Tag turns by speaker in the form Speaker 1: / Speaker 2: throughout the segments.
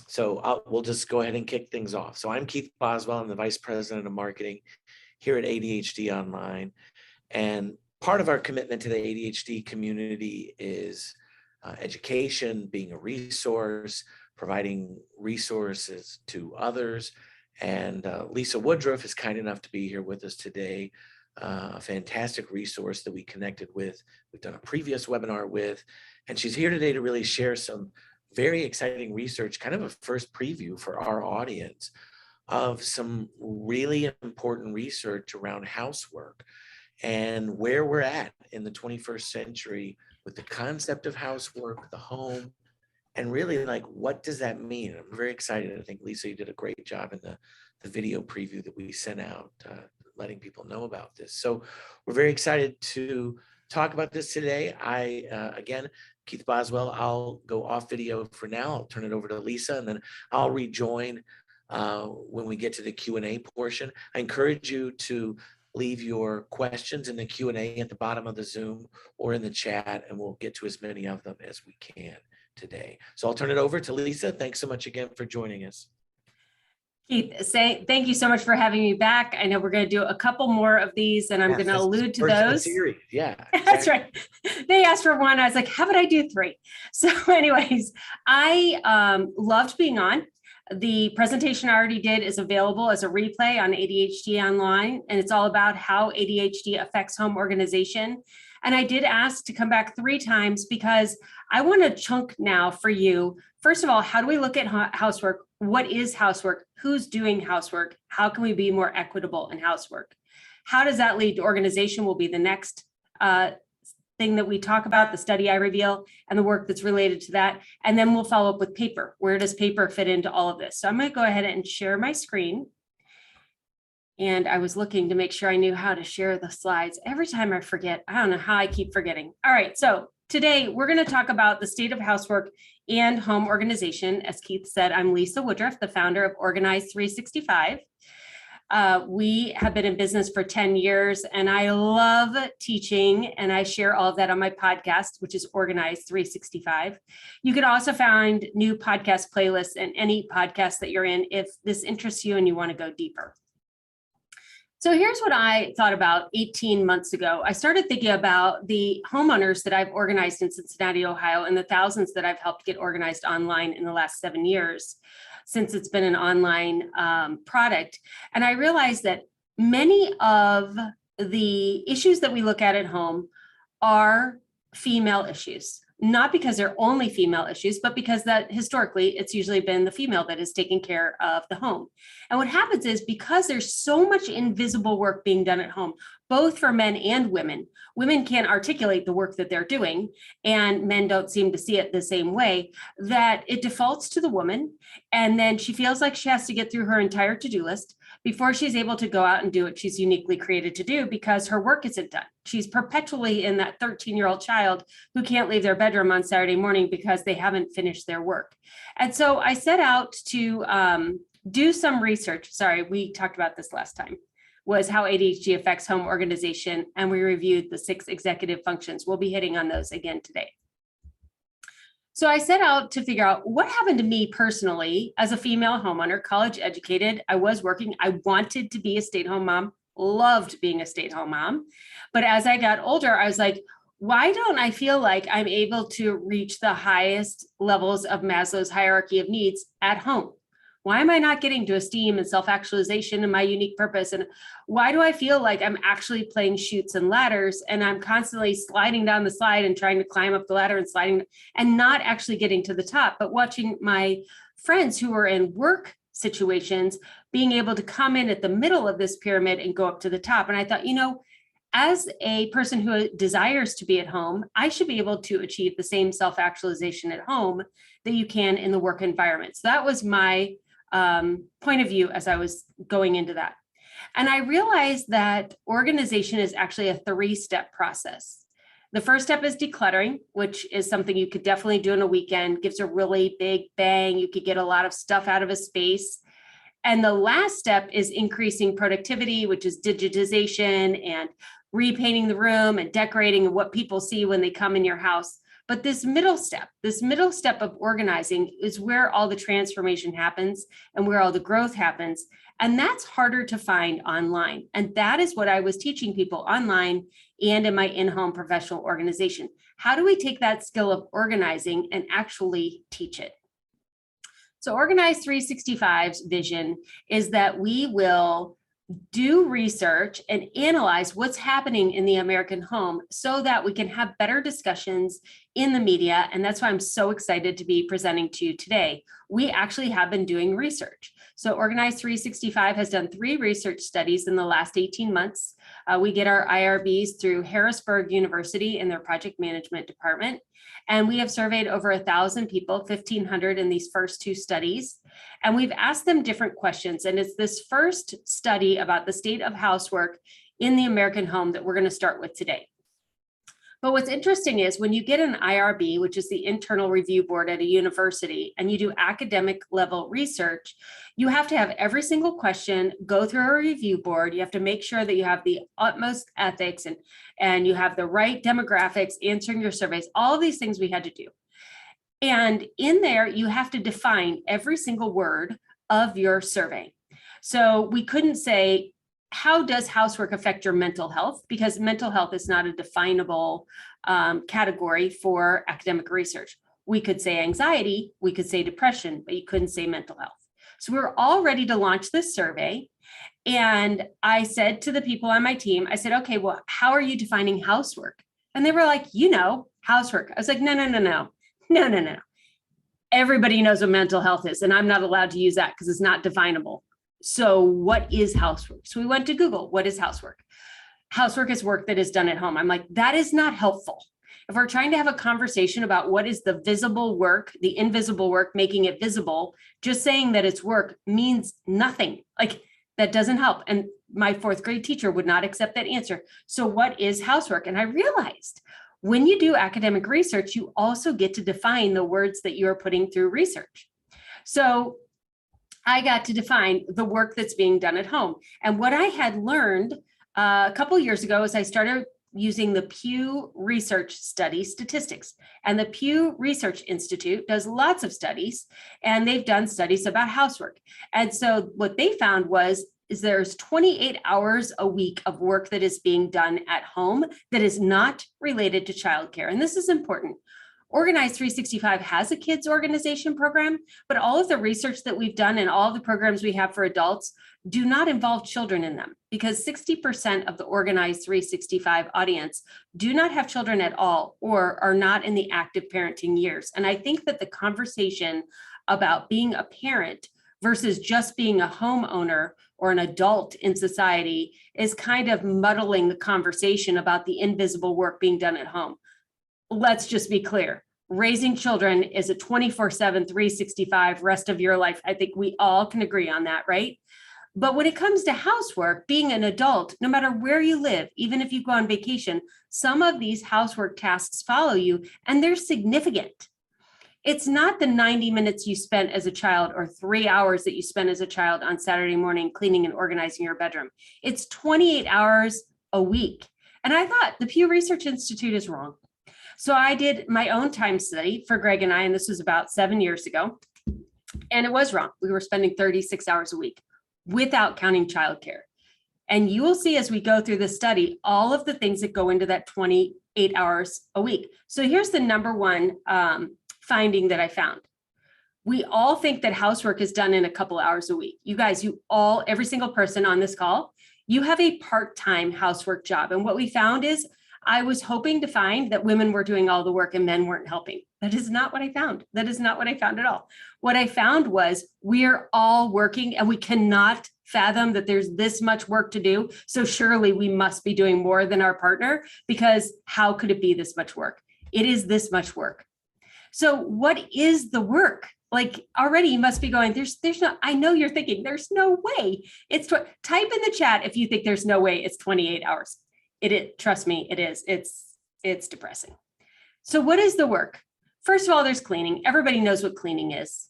Speaker 1: So we'll just go ahead and kick things off. So I'm Keith Boswell. I'm the Vice President of Marketing here at ADHD Online. And part of our commitment to the ADHD community is education, being a resource, providing resources to others. And Lisa Woodruff is kind enough to be here with us today. A fantastic resource that we connected with. We've done a previous webinar with, and she's here today to really share some very exciting research, kind of a first preview for our audience of some really important research around housework and where we're at in the 21st century with the concept of housework, the home, and really like, what does that mean? I'm very excited. I think, Lisa, you did a great job in the video preview that we sent out, letting people know about this. So we're very excited to talk about this today. Again, Keith Boswell, I'll go off video for now. I'll turn it over to Lisa, and then I'll rejoin when we get to the Q&A portion. I encourage you to leave your questions in the Q&A at the bottom of the Zoom or in the chat, and we'll get to as many of them as we can today. So I'll turn it over to Lisa. Thanks so much again for joining us.
Speaker 2: Keith, thank you so much for having me back. I know we're going to do a couple more of these, and I'm going to allude to those.
Speaker 1: Series. Yeah, exactly.
Speaker 2: That's right. They asked for one. I was like, how about I do 3? So anyways, I loved being on. The presentation I already did is available as a replay on ADHD Online, and it's all about how ADHD affects home organization. And I did ask to come back 3 times because I want to chunk now for you. First of all, how do we look at housework? What is housework? Who's doing housework? How can we be more equitable in housework? How does that lead to organization will be the next thing that we talk about, the study I reveal, and the work that's related to that. And then we'll follow up with paper. Where does paper fit into all of this? So I'm going to go ahead and share my screen. And I was looking to make sure I knew how to share the slides. Every time I forget, I don't know how I keep forgetting. All right, so today we're going to talk about the state of housework and home organization. As Keith said, I'm Lisa Woodruff, the founder of Organize 365. We have been in business for 10 years, and I love teaching, and I share all of that on my podcast, which is Organize 365. You can also find new podcast playlists in any podcast that you're in if this interests you and you want to go deeper. So here's what I thought about 18 months ago. I started thinking about the homeowners that I've organized in Cincinnati, Ohio, and the thousands that I've helped get organized online in the last 7 years since it's been an online product. And I realized that many of the issues that we look at home are female issues. Not because they're only female issues, but because that historically it's usually been the female that is taking care of the home. And what happens is because there's so much invisible work being done at home, both for men and women, women can't articulate the work that they're doing, and men don't seem to see it the same way, that it defaults to the woman. And then she feels like she has to get through her entire to-do list before she's able to go out and do what she's uniquely created to do because her work isn't done. She's perpetually in that 13-year-old child who can't leave their bedroom on Saturday morning because they haven't finished their work. And so I set out to do some research. Sorry, we talked about this last time, was how ADHD affects home organization, and we reviewed the 6 executive functions. We'll be hitting on those again today. So I set out to figure out what happened to me personally as a female homeowner, college educated. I was working. I wanted to be a stay-at-home mom, loved being a stay-at-home mom. But as I got older, I was like, why don't I feel like I'm able to reach the highest levels of Maslow's hierarchy of needs at home? Why am I not getting to esteem and self-actualization and my unique purpose? And why do I feel like I'm actually playing chutes and ladders and I'm constantly sliding down the slide and trying to climb up the ladder and sliding and not actually getting to the top, but watching my friends who are in work situations being able to come in at the middle of this pyramid and go up to the top. And I thought, as a person who desires to be at home, I should be able to achieve the same self-actualization at home that you can in the work environment. So that was my point of view as I was going into that. And I realized that organization is actually a 3-step process. The first step is decluttering, which is something you could definitely do in a weekend, gives a really big bang. You could get a lot of stuff out of a space. And the last step is increasing productivity, which is digitization and repainting the room and decorating and what people see when they come in your house. But this middle step of organizing is where all the transformation happens and where all the growth happens. And that's harder to find online. And that is what I was teaching people online and in my in-home professional organization. How do we take that skill of organizing and actually teach it? So Organize 365's vision is that we will do research and analyze what's happening in the American home so that we can have better discussions in the media. And that's why I'm so excited to be presenting to you today. We actually have been doing research. So Organize 365 has done 3 research studies in the last 18 months. We get our IRBs through Harrisburg University in their project management department. And we have surveyed over 1,000 people, 1,500 in these first 2 studies. And we've asked them different questions. And it's this first study about the state of housework in the American home that we're going to start with today. But what's interesting is when you get an IRB, which is the internal review board at a university, and you do academic level research, you have to have every single question go through a review board. You have to make sure that you have the utmost ethics and you have the right demographics, answering your surveys, all of these things we had to do. And in there, you have to define every single word of your survey. So we couldn't say, how does housework affect your mental health? Because mental health is not a definable category for academic research. We could say anxiety, we could say depression, but you couldn't say mental health. So we were all ready to launch this survey. And I said to the people on my team, I said, okay, well, how are you defining housework? And they were like, housework. I was like, no. Everybody knows what mental health is, and I'm not allowed to use that because it's not definable. So what is housework? So we went to Google, what is housework? Housework is work that is done at home. I'm like, that is not helpful. If we're trying to have a conversation about what is the visible work, the invisible work, making it visible, just saying that it's work means nothing. Like that doesn't help. And my 4th grade teacher would not accept that answer. So what is housework? And I realized when you do academic research, you also get to define the words that you're putting through research. So I got to define the work that's being done at home. And what I had learned a couple of years ago is I started using the Pew Research Study statistics. And the Pew Research Institute does lots of studies, and they've done studies about housework. And so what they found is there's 28 hours a week of work that is being done at home that is not related to childcare. And this is important. Organize 365 has a kids organization program, but all of the research that we've done and all of the programs we have for adults do not involve children in them, because 60% of the Organize 365 audience do not have children at all or are not in the active parenting years. And I think that the conversation about being a parent versus just being a homeowner or an adult in society is kind of muddling the conversation about the invisible work being done at home. Let's just be clear. Raising children is a 24/7, 365 rest of your life. I think we all can agree on that, right? But when it comes to housework, being an adult, no matter where you live, even if you go on vacation, some of these housework tasks follow you and they're significant. It's not the 90 minutes you spent as a child or 3 hours that you spent as a child on Saturday morning cleaning and organizing your bedroom. It's 28 hours a week. And I thought the Pew Research Institute is wrong. So I did my own time study for Greg and I, and this was about 7 years ago. And it was wrong. We were spending 36 hours a week without counting childcare. And you will see as we go through the study, all of the things that go into that 28 hours a week. So here's the number one finding that I found. We all think that housework is done in a couple hours a week. You guys, every single person on this call, you have a part-time housework job. And what we found is I was hoping to find that women were doing all the work and men weren't helping. That is not what I found. That is not what I found at all. What I found was we're all working and we cannot fathom that there's this much work to do. So surely we must be doing more than our partner, because how could it be this much work? It is this much work. So what is the work? Like already you must be going, there's no, I know you're thinking there's no way. Type in the chat if you think there's no way it's 28 hours. Trust me, it is. It's depressing. So what is the work? First of all, there's cleaning. Everybody knows what cleaning is.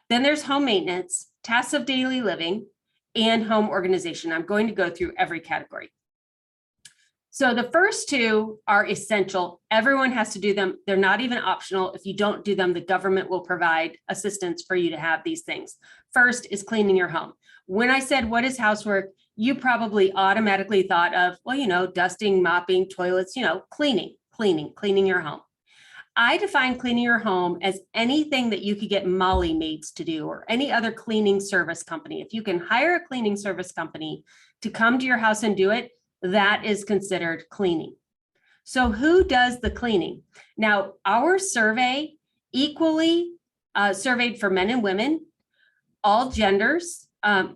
Speaker 2: Then there's home maintenance, tasks of daily living, and home organization. I'm going to go through every category. So the first two are essential. Everyone has to do them. They're not even optional. If you don't do them, the government will provide assistance for you to have these things. First is cleaning your home. When I said, what is housework? You probably automatically thought of, well, dusting, mopping, toilets, cleaning your home. I define cleaning your home as anything that you could get Molly maids to do or any other cleaning service company. If you can hire a cleaning service company to come to your house and do it, that is considered cleaning. So who does the cleaning? Now, our survey equally surveyed for men and women, all genders, all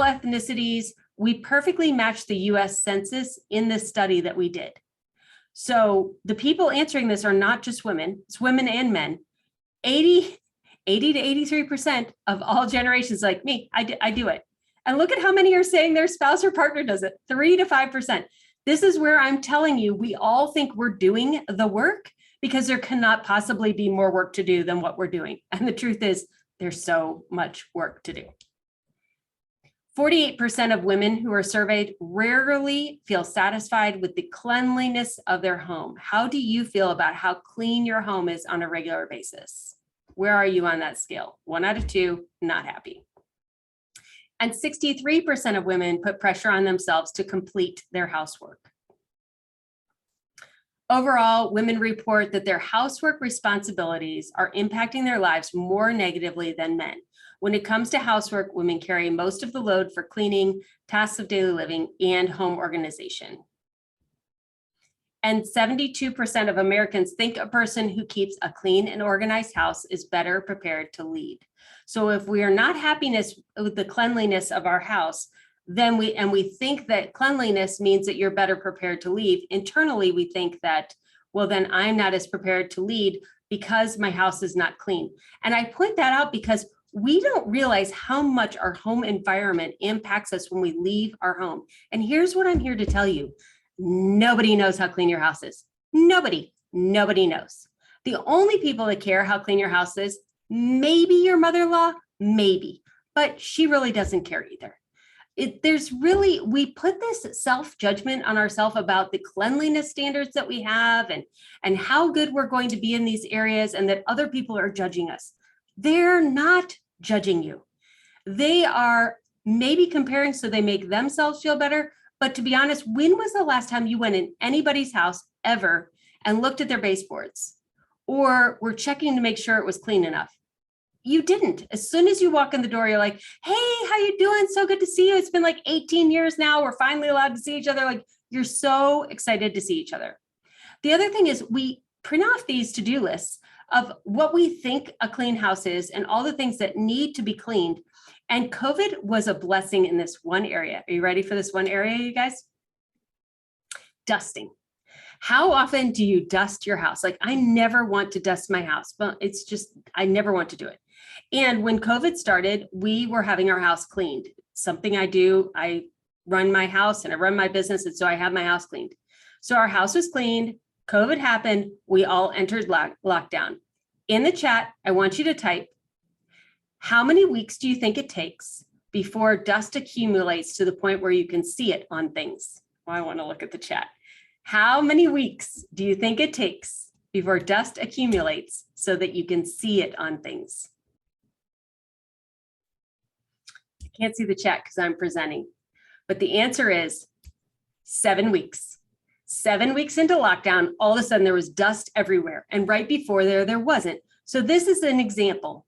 Speaker 2: ethnicities. We perfectly matched the US Census in this study that we did. So the people answering this are not just women, it's women and men. 80 to 83% of all generations like me, I do it. And look at how many are saying their spouse or partner does it, 3 to 5%. This is where I'm telling you, we all think we're doing the work because there cannot possibly be more work to do than what we're doing. And the truth is, there's so much work to do. 48% of women who are surveyed rarely feel satisfied with the cleanliness of their home. How do you feel about how clean your home is on a regular basis? Where are you on that scale? 1 out of 2, not happy. And 63% of women put pressure on themselves to complete their housework. Overall, women report that their housework responsibilities are impacting their lives more negatively than men. When it comes to housework, women carry most of the load for cleaning, tasks of daily living, and home organization. And 72% of Americans think a person who keeps a clean and organized house is better prepared to lead. So if we are not happy with the cleanliness of our house, then we think that cleanliness means that you're better prepared to lead. Internally, we think that, well, then I'm not as prepared to lead because my house is not clean. And I point that out because we don't realize how much our home environment impacts us when we leave our home. And here's what I'm here to tell you. Nobody knows how clean your house is. Nobody knows. The only people that care how clean your house is, maybe your mother-in-law, maybe, but she really doesn't care either. We put this self-judgment on ourselves about the cleanliness standards that we have and how good we're going to be in these areas and that other people are judging us. They're not judging you. They are maybe comparing so they make themselves feel better. But to be honest, when was the last time you went in anybody's house ever and looked at their baseboards or were checking to make sure it was clean enough? You didn't. As soon as you walk in the door, you're like, hey, how you doing? So good to see you. It's been like 18 years now. We're finally allowed to see each other. Like, you're so excited to see each other. The other thing is we print off these to-do lists of what we think a clean house is and all the things that need to be cleaned. And COVID was a blessing in this one area. Are you ready for this one area, you guys? Dusting. How often do you dust your house? Like, I never want to dust my house, but it's just, I never want to do it. And when COVID started, we were having our house cleaned. Something I do, I run my house and I run my business. And so I have my house cleaned. So our house was cleaned. COVID happened. We all entered lockdown. In the chat, I want you to type, how many weeks do you think it takes before dust accumulates to the point where you can see it on things? Well, I want to look at the chat. How many weeks do you think it takes before dust accumulates so that you can see it on things? I can't see the chat because I'm presenting, but the answer is 7 weeks. 7 weeks into lockdown, all of a sudden there was dust everywhere. And right before there wasn't. So this is an example.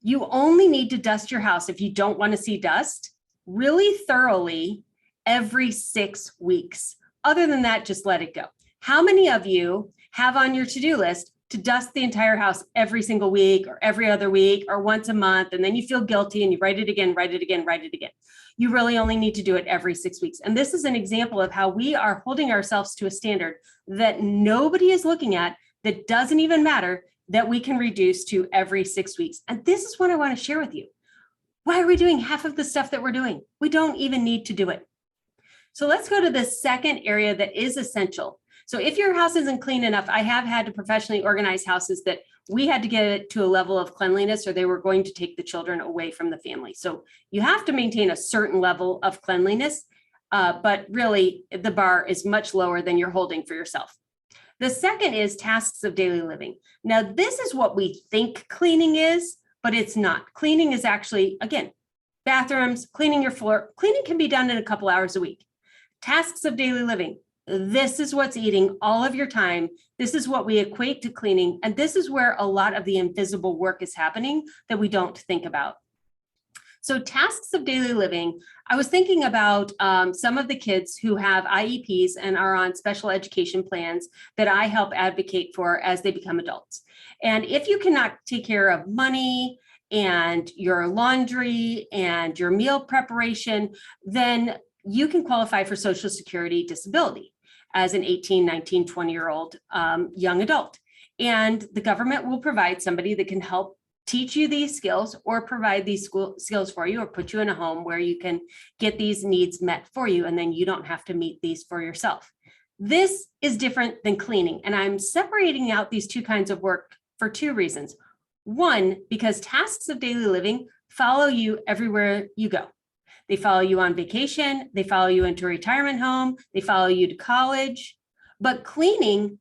Speaker 2: You only need to dust your house if you don't want to see dust really thoroughly every 6 weeks. Other than that, just let it go. How many of you have on your to-do list to dust the entire house every single week or every other week or once a month, and then you feel guilty and you write it again, write it again, write it again? You really only need to do it every 6 weeks. And this is an example of how we are holding ourselves to a standard that nobody is looking at, that doesn't even matter, that we can reduce to every 6 weeks. And this is what I want to share with you. Why are we doing half of the stuff that we're doing? We don't even need to do it. So let's go to the second area that is essential. So if your house isn't clean enough, I have had to professionally organize houses that we had to get it to a level of cleanliness or they were going to take the children away from the family. So you have to maintain a certain level of cleanliness. but really the bar is much lower than you're holding for yourself. The second is tasks of daily living. Now, this is what we think cleaning is, but it's not. Cleaning is actually, again, bathrooms, cleaning your floor. Cleaning can be done in a couple hours a week. Tasks of daily living. This is what's eating all of your time. This is what we equate to cleaning. And this is where a lot of the invisible work is happening that we don't think about. So tasks of daily living, I was thinking about some of the kids who have IEPs and are on special education plans that I help advocate for as they become adults. And if you cannot take care of money and your laundry and your meal preparation, then you can qualify for Social Security disability as an 18, 19, 20-year-old young adult. And the government will provide somebody that can help teach you these skills or provide these skills for you or put you in a home where you can get these needs met for you, and then you don't have to meet these for yourself. This is different than cleaning, and I'm separating out these two kinds of work for two reasons. One, because tasks of daily living follow you everywhere you go. They follow you on vacation, they follow you into a retirement home, they follow you to college. But cleaning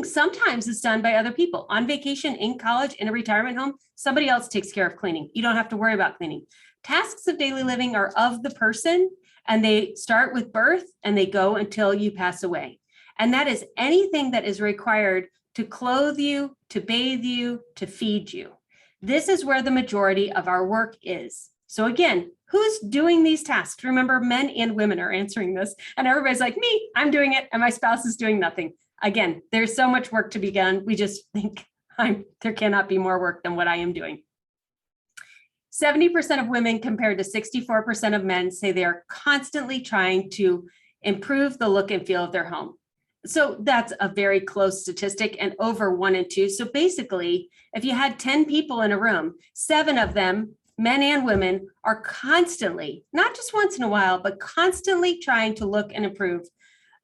Speaker 2: sometimes is done by other people. On vacation, in college, in a retirement home, somebody else takes care of cleaning. You don't have to worry about cleaning. Tasks of daily living are of the person, and they start with birth and they go until you pass away. And that is anything that is required to clothe you, to bathe you, to feed you. This is where the majority of our work is. So again, who's doing these tasks? Remember, men and women are answering this, and everybody's like, me, I'm doing it, and my spouse is doing nothing. Again, there's so much work to be done. We just think there cannot be more work than what I am doing. 70% of women compared to 64% of men say they are constantly trying to improve the look and feel of their home. So that's a very close statistic, and over 1 in 2. So basically, if you had 10 people in a room, 7 of them, men and women, are constantly, not just once in a while, but constantly trying to look and improve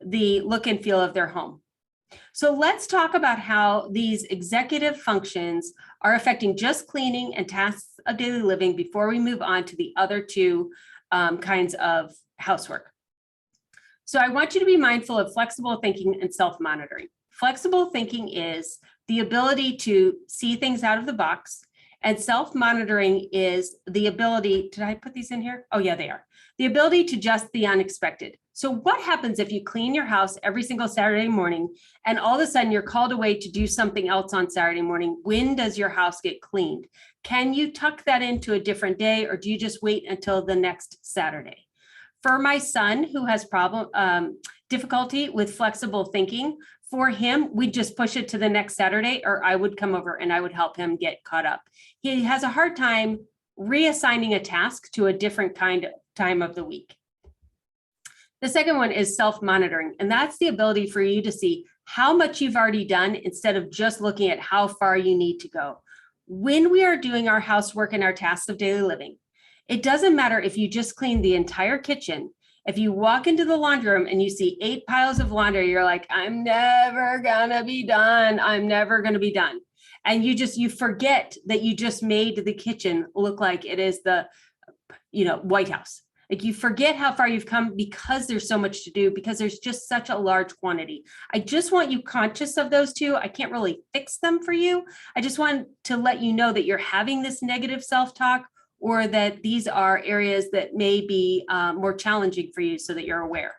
Speaker 2: the look and feel of their home. So let's talk about how these executive functions are affecting just cleaning and tasks of daily living before we move on to the other two kinds of housework. So I want you to be mindful of flexible thinking and self-monitoring. Flexible thinking is the ability to see things out of the box, and self-monitoring is the ability, did I put these in here? Oh yeah, they are. The ability to adjust the unexpected. So what happens if you clean your house every single Saturday morning and all of a sudden you're called away to do something else on Saturday morning? When does your house get cleaned? Can you tuck that into a different day, or do you just wait until the next Saturday? For my son who has difficulty with flexible thinking, for him, we'd just push it to the next Saturday, or I would come over and I would help him get caught up. He has a hard time reassigning a task to a different kind of time of the week. The second one is self-monitoring, and that's the ability for you to see how much you've already done instead of just looking at how far you need to go. When we are doing our housework and our tasks of daily living, it doesn't matter if you just clean the entire kitchen. If you walk into the laundry room and you see 8 piles of laundry, you're like, I'm never gonna be done. I'm never gonna be done. And you forget that you just made the kitchen look like it is the, White House. Like, you forget how far you've come because there's so much to do, because there's just such a large quantity. I just want you conscious of those two. I can't really fix them for you. I just want to let you know that you're having this negative self-talk, or that these are areas that may be more challenging for you, so that you're aware.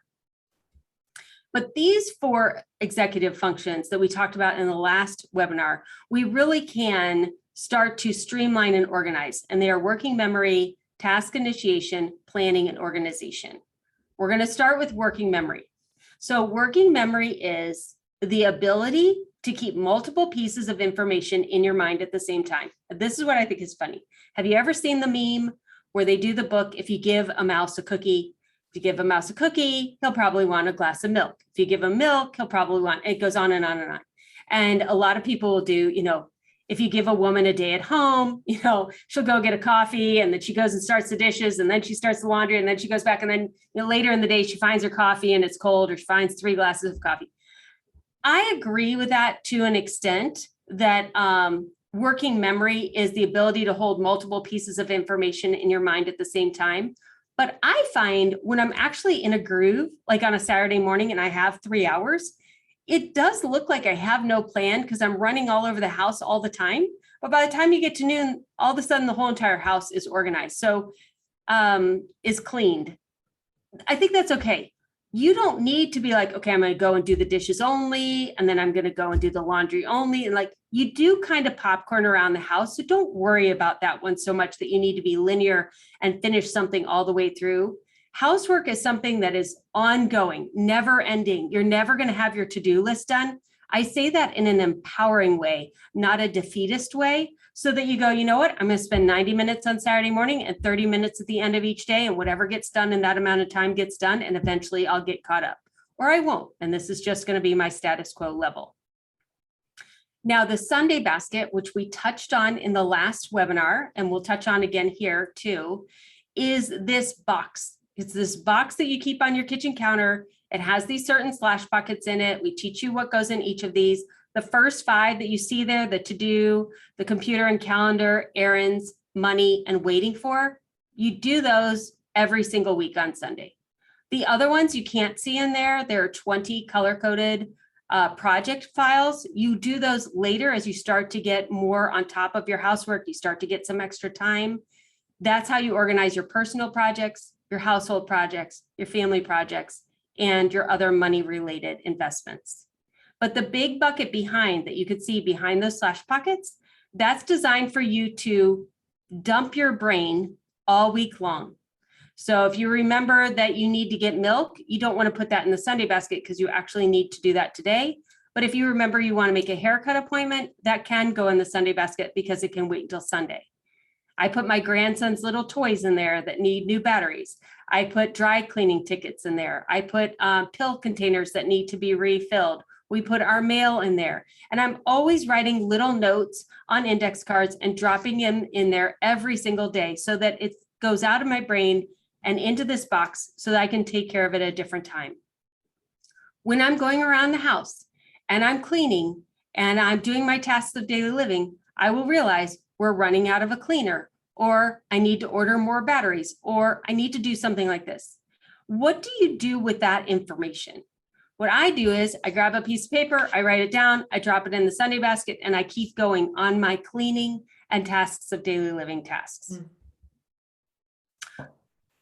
Speaker 2: But these 4 executive functions that we talked about in the last webinar, we really can start to streamline and organize, and they are working memory, task initiation, planning, and organization. We're going to start with working memory. So working memory is the ability to keep multiple pieces of information in your mind at the same time. This is what I think is funny. Have you ever seen the meme where they do the book, if you give a mouse a cookie, if you give a mouse a cookie, he'll probably want a glass of milk. If you give him milk, he'll probably want, it goes on and on and on. And a lot of people will do, if you give a woman a day at home, she'll go get a coffee, and then she goes and starts the dishes, and then she starts the laundry, and then she goes back, and then later in the day, she finds her coffee and it's cold, or she finds 3 glasses of coffee. I agree with that to an extent, that working memory is the ability to hold multiple pieces of information in your mind at the same time. But I find when I'm actually in a groove, like on a Saturday morning and I have 3 hours, it does look like I have no plan because I'm running all over the house all the time. But by the time you get to noon, all of a sudden the whole entire house is organized. So is cleaned. I think that's okay. You don't need to be like, okay, I'm going to go and do the dishes only, and then I'm going to go and do the laundry only. And like, you do kind of popcorn around the house. So don't worry about that one so much that you need to be linear and finish something all the way through. Housework is something that is ongoing, never ending. You're never going to have your to-do list done. I say that in an empowering way, not a defeatist way, so that you go, you know what, I'm going to spend 90 minutes on Saturday morning and 30 minutes at the end of each day, and whatever gets done in that amount of time gets done, and eventually I'll get caught up, or I won't. And this is just going to be my status quo level. Now, the Sunday basket, which we touched on in the last webinar, and we'll touch on again here too, is this box. It's this box that you keep on your kitchen counter. It has these certain slash buckets in it. We teach you what goes in each of these. The first 5 that you see there, the to-do, the computer and calendar, errands, money, and waiting for, you do those every single week on Sunday. The other ones you can't see in there. There are 20 color-coded project files. You do those later as you start to get more on top of your housework. You start to get some extra time. That's how you organize your personal projects, your household projects, your family projects, and your other money-related investments. But the big bucket behind that you could see behind those slash pockets, that's designed for you to dump your brain all week long. So if you remember that you need to get milk, you don't want to put that in the Sunday basket because you actually need to do that today. But if you remember you want to make a haircut appointment, that can go in the Sunday basket because it can wait until Sunday. I put my grandson's little toys in there that need new batteries. I put dry cleaning tickets in there. I put pill containers that need to be refilled. We put our mail in there. And I'm always writing little notes on index cards and dropping them in there every single day so that it goes out of my brain and into this box so that I can take care of it at a different time. When I'm going around the house and I'm cleaning and I'm doing my tasks of daily living, I will realize we're running out of a cleaner, or I need to order more batteries, or I need to do something like this. What do you do with that information? What I do is I grab a piece of paper, I write it down, I drop it in the Sunday basket, and I keep going on my cleaning and tasks of daily living tasks.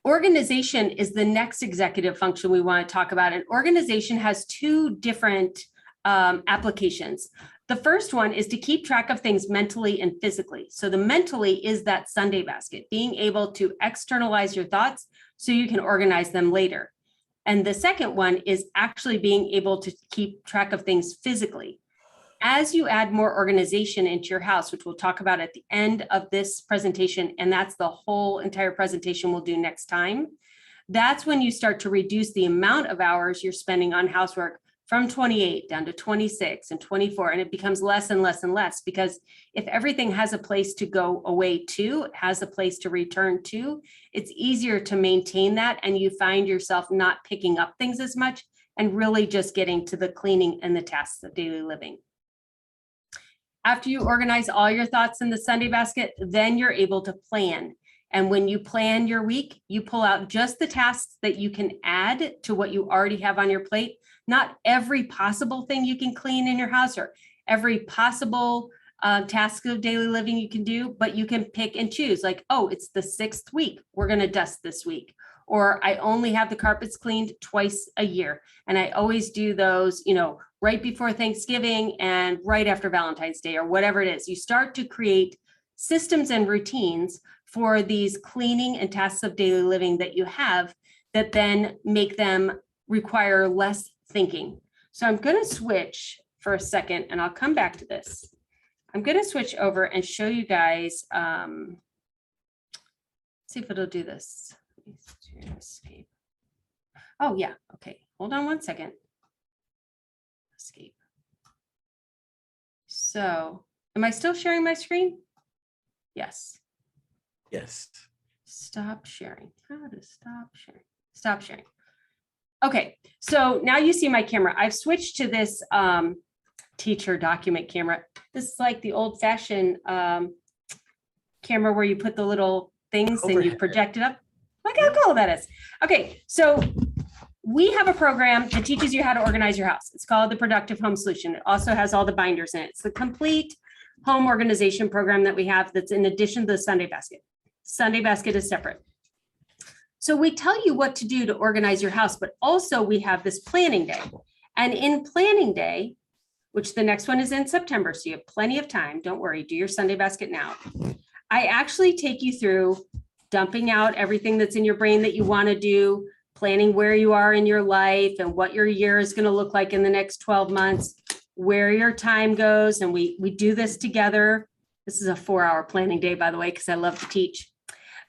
Speaker 2: Organization is the next executive function we want to talk about. And organization has 2 different applications. The first one is to keep track of things mentally and physically. So the mentally is that Sunday basket, being able to externalize your thoughts so you can organize them later. And the second one is actually being able to keep track of things physically. As you add more organization into your house, which we'll talk about at the end of this presentation, and that's the whole entire presentation we'll do next time, that's when you start to reduce the amount of hours you're spending on housework from 28 down to 26 and 24, and it becomes less and less and less, because if everything has a place to go away to, it has a place to return to, it's easier to maintain that, and you find yourself not picking up things as much and really just getting to the cleaning and the tasks of daily living. After you organize all your thoughts in the Sunday basket, then you're able to plan. And when you plan your week, you pull out just the tasks that you can add to what you already have on your plate. Not every possible thing you can clean in your house or every possible task of daily living you can do, but you can pick and choose, like, oh, it's the 6th week, we're going to dust this week. Or I only have the carpets cleaned twice a year. And I always do those, right before Thanksgiving and right after Valentine's Day, or whatever it is. You start to create systems and routines for these cleaning and tasks of daily living that you have that then make them require less thinking. So I'm going to switch for a second and I'll come back to this. I'm going to switch over and show you guys, see if it'll do this. Escape. Oh yeah, okay, hold on one second. Escape. So am I still sharing my screen? Yes.
Speaker 1: Yes.
Speaker 2: Stop sharing. How to stop sharing? Stop sharing. Okay, so now you see my camera. I've switched to this teacher document camera. This is like the old-fashioned camera where you put the little things and you project it up. Look how cool that is. Okay, so we have a program that teaches you how to organize your house. It's called the Productive Home Solution. It also has all the binders in it. It's the complete home organization program that we have that's in addition to the Sunday Basket. Sunday Basket is separate. So we tell you what to do to organize your house, but also we have this planning day. And in planning day, which the next one is in September, so you have plenty of time, don't worry, do your Sunday Basket now. I actually take you through dumping out everything that's in your brain that you want to do, planning where you are in your life and what your year is going to look like in the next 12 months, where your time goes. And we do this together. This is a 4-hour planning day, by the way, because I love to teach.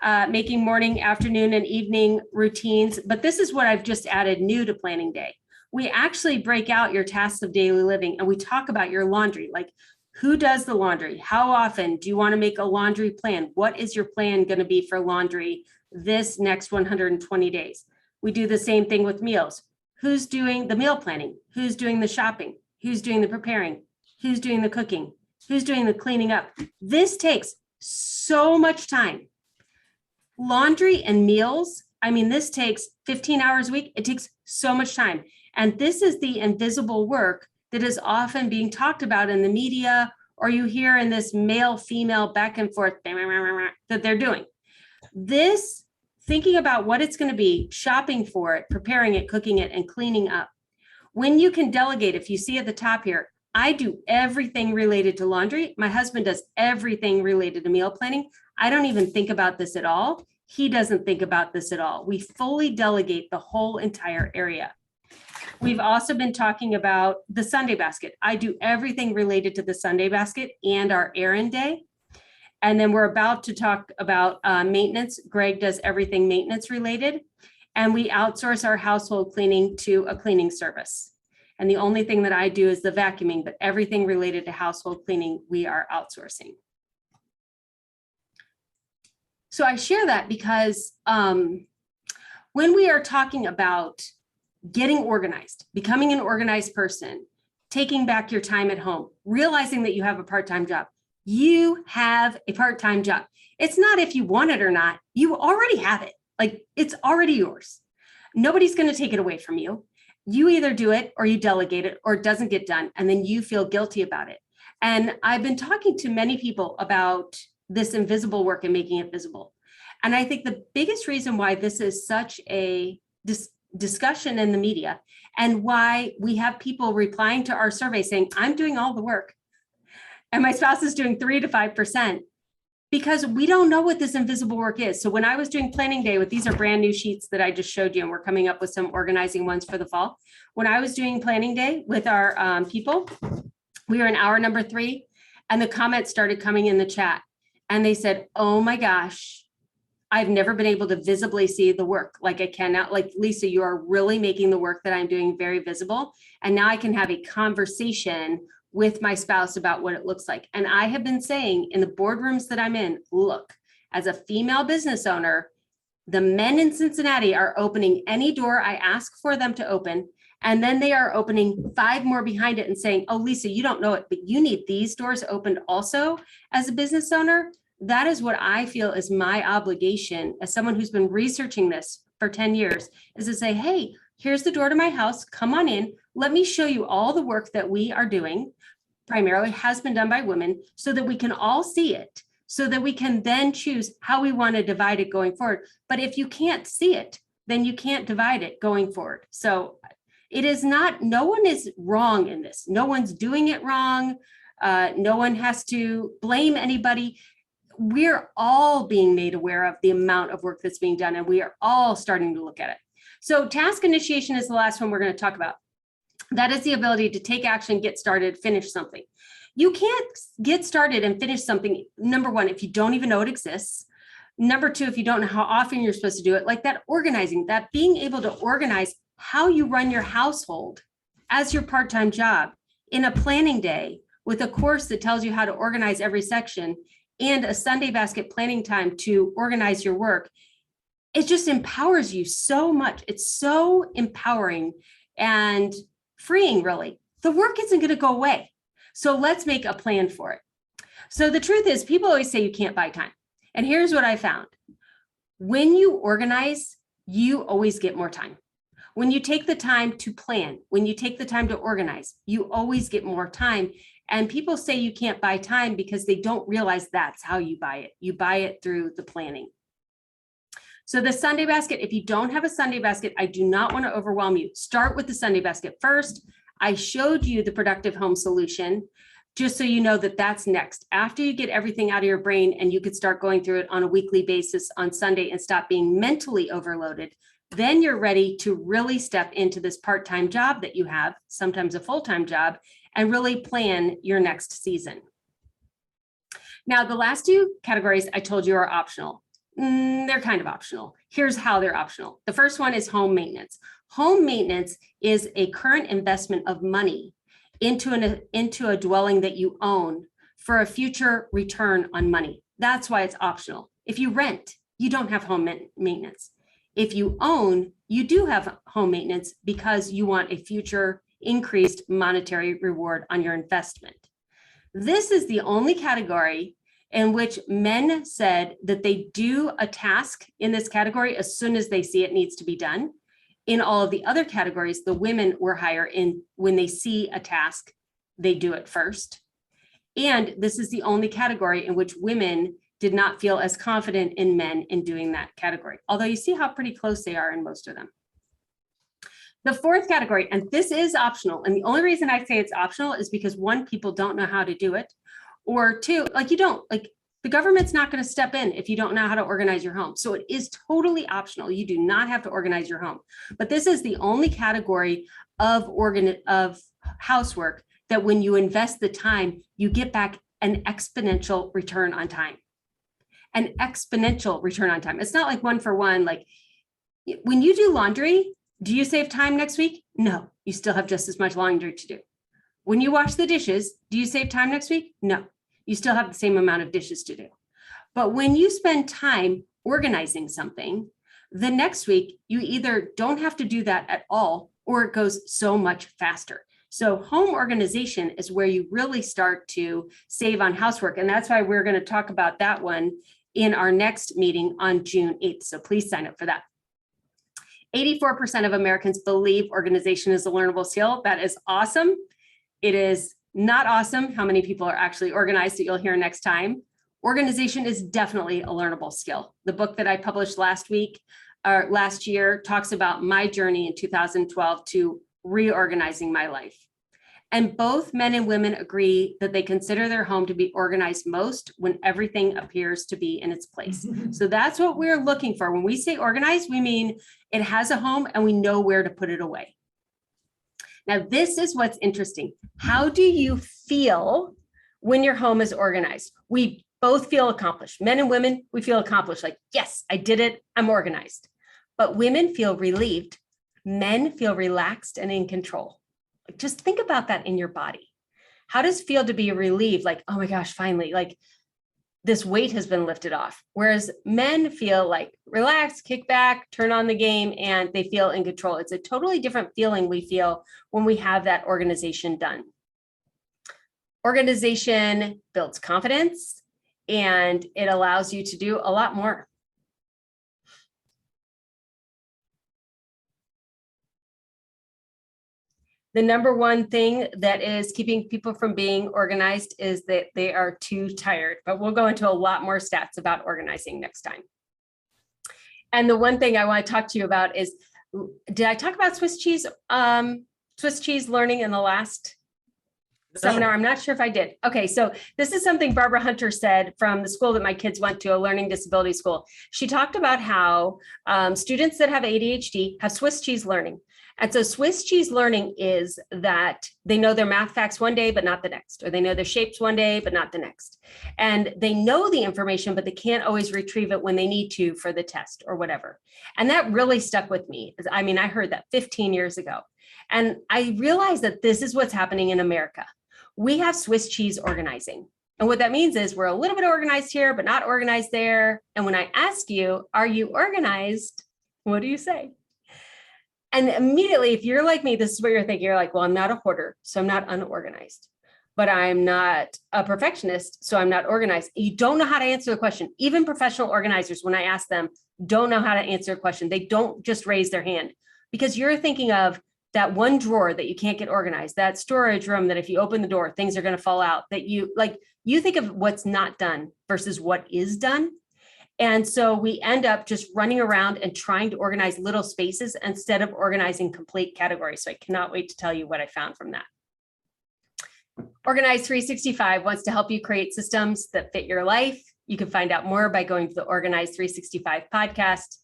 Speaker 2: Making morning, afternoon, and evening routines. But this is what I've just added new to planning day. We actually break out your tasks of daily living and we talk about your laundry, like who does the laundry? How often do you want to make a laundry plan? What is your plan going to be for laundry this next 120 days? We do the same thing with meals. Who's doing the meal planning? Who's doing the shopping? Who's doing the preparing? Who's doing the cooking? Who's doing the cleaning up? This takes so much time. Laundry and meals, I mean, this takes 15 hours a week. It takes so much time. And this is the invisible work that is often being talked about in the media, or you hear in this male-female back and forth that they're doing. This, thinking about what it's going to be, shopping for it, preparing it, cooking it, and cleaning up. When you can delegate, if you see at the top here, I do everything related to laundry. My husband does everything related to meal planning. I don't even think about this at all. He doesn't think about this at all. We fully delegate the whole entire area. We've also been talking about the Sunday Basket. I do everything related to the Sunday Basket and our errand day. And then we're about to talk about maintenance. Greg does everything maintenance related. And we outsource our household cleaning to a cleaning service. And the only thing that I do is the vacuuming, but everything related to household cleaning, we are outsourcing. So I share that because when we are talking about getting organized, becoming an organized person, taking back your time at home, realizing that you have a part-time job, you have a part-time job. It's not if you want it or not, you already have it. Like it's already yours. Nobody's going to take it away from you. You either do it or you delegate it or it doesn't get done. And then you feel guilty about it. And I've been talking to many people about this invisible work and making it visible. And I think the biggest reason why this is such a discussion in the media and why we have people replying to our survey saying, I'm doing all the work and my spouse is doing 3 to 5%, because we don't know what this invisible work is. So when I was doing planning day these are brand new sheets that I just showed you, and we're coming up with some organizing ones for the fall. When I was doing planning day with our people, we were in hour number 3 and the comments started coming in the chat and they said, oh my gosh, I've never been able to visibly see the work like I can now. Like, Lisa, you are really making the work that I'm doing very visible. And now I can have a conversation with my spouse about what it looks like. And I have been saying in the boardrooms that I'm in, look, as a female business owner, the men in Cincinnati are opening any door I ask for them to open. And then they are opening 5 more behind it and saying, oh, Lisa, you don't know it, but you need these doors opened also as a business owner. That is what I feel is my obligation as someone who's been researching this for 10 years, is to say, hey, here's the door to my house. Come on in. Let me show you all the work that we are doing, primarily has been done by women, so that we can all see it, so that we can then choose how we want to divide it going forward. But if you can't see it, then you can't divide it going forward. So it is not, no one is wrong in this. No one's doing it wrong. No one has to blame anybody. We're all being made aware of the amount of work that's being done, and we are all starting to look at it. So task initiation is the last one we're going to talk about. That is the ability to take action, get started, finish something. You can't get started and finish something, number one, if you don't even know it exists. Number two, if you don't know how often you're supposed to do it, like that organizing, that being able to organize how you run your household as your part-time job in a planning day with a course that tells you how to organize every section and a Sunday basket planning time to organize your work. It just empowers you so much. It's so empowering and freeing, really. The work isn't going to go away. So let's make a plan for it. So the truth is, people always say you can't buy time. And here's what I found. When you organize, you always get more time. When you take the time to plan, when you take the time to organize, you always get more time. And people say you can't buy time because they don't realize that's how you buy it. You buy it through the planning. So the Sunday basket, if you don't have a Sunday basket, I do not want to overwhelm you. Start with the Sunday basket first. I showed you the productive home solution, just so you know that that's next. After you get everything out of your brain and you could start going through it on a weekly basis on Sunday and stop being mentally overloaded, then you're ready to really step into this part-time job that you have, sometimes a full-time job, and really plan your next season. Now, the last two categories I told you are optional. They're kind of optional. Here's how they're optional. The first one is home maintenance. Home maintenance is a current investment of money into a dwelling that you own for a future return on money. That's why it's optional. If you rent, you don't have home maintenance. If you own, you do have home maintenance because you want a future increased monetary reward on your investment. This is the only category in which men said that they do a task in this category as soon as they see it needs to be done. In all of the other categories, the women were higher in when they see a task, they do it first. And this is the only category in which women did not feel as confident in men in doing that category, although you see how pretty close they are in most of them. The fourth category, and this is optional, and the only reason I say it's optional is because one, people don't know how to do it, or two, the government's not going to step in if you don't know how to organize your home. So it is totally optional. You do not have to organize your home. But this is the only category of housework that when you invest the time, you get back an exponential return on time. An exponential return on time. It's not like one for one. Like when you do laundry, do you save time next week? No, you still have just as much laundry to do. When you wash the dishes, do you save time next week? No, you still have the same amount of dishes to do. But when you spend time organizing something, the next week, you either don't have to do that at all, or it goes so much faster. So home organization is where you really start to save on housework. And that's why we're going to talk about that one in our next meeting on June 8th. So please sign up for that. 84% of Americans believe organization is a learnable skill. That is awesome. It is not awesome how many people are actually organized, that you'll hear next time. Organization is definitely a learnable skill. The book that I published last year talks about my journey in 2012 to reorganizing my life. And both men and women agree that they consider their home to be organized most when everything appears to be in its place. So that's what we're looking for. When we say organized, we mean it has a home and we know where to put it away. Now, this is what's interesting. How do you feel when your home is organized? We both feel accomplished. Men and women, we feel accomplished. Like, yes, I did it. I'm organized. But women feel relieved. Men feel relaxed and in control. Just think about that in your body. How does it feel to be relieved? Like, oh my gosh, finally, like this weight has been lifted off. Whereas men feel like relax, kick back, turn on the game, and they feel in control. It's a totally different feeling we feel when we have that organization done. Organization builds confidence and it allows you to do a lot more. The number one thing that is keeping people from being organized is that they are too tired, but we'll go into a lot more stats about organizing next time. And the one thing I want to talk to you about is, did I talk about Swiss cheese learning in the last seminar? I'm not sure if I did. Okay, so this is something Barbara Hunter said from the school that my kids went to, a learning disability school. She talked about how students that have ADHD have Swiss cheese learning. And so Swiss cheese learning is that they know their math facts one day, but not the next, or they know their shapes one day, but not the next. And they know the information, but they can't always retrieve it when they need to for the test or whatever. And that really stuck with me. I mean, I heard that 15 years ago. And I realized that this is what's happening in America. We have Swiss cheese organizing. And what that means is we're a little bit organized here, but not organized there. And when I ask you, are you organized? What do you say? And immediately, if you're like me, this is what you're thinking. You're like, well, I'm not a hoarder, so I'm not unorganized. but I'm not a perfectionist, so I'm not organized. You don't know how to answer the question. Even professional organizers, when I ask them, don't know how to answer a question. They don't just raise their hand because you're thinking of that one drawer that you can't get organized, that storage room that if you open the door, things are going to fall out, that you think of what's not done versus what is done. And so we end up just running around and trying to organize little spaces instead of organizing complete categories. So I cannot wait to tell you what I found from that. Organize 365 wants to help you create systems that fit your life. You can find out more by going to the Organize 365 podcast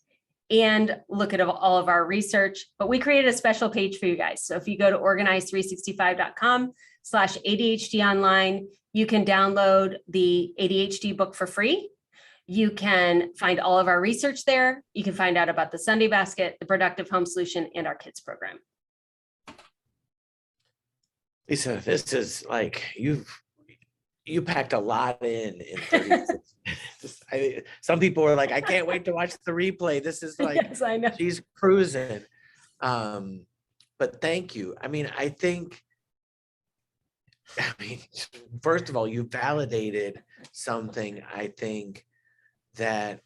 Speaker 2: and look at all of our research. But we created a special page for you guys. So if you go to organize365.com/ADHD online, you can download the ADHD book for free. You can find all of our research there. You can find out about the Sunday Basket, the Productive Home Solution, and our kids program.
Speaker 1: Lisa, this is like you packed a lot in 36 minutes. Some people were like, I can't wait to watch the replay. This is like,
Speaker 2: yes, I know.
Speaker 1: She's cruising. But thank you. First of all, you validated something I think that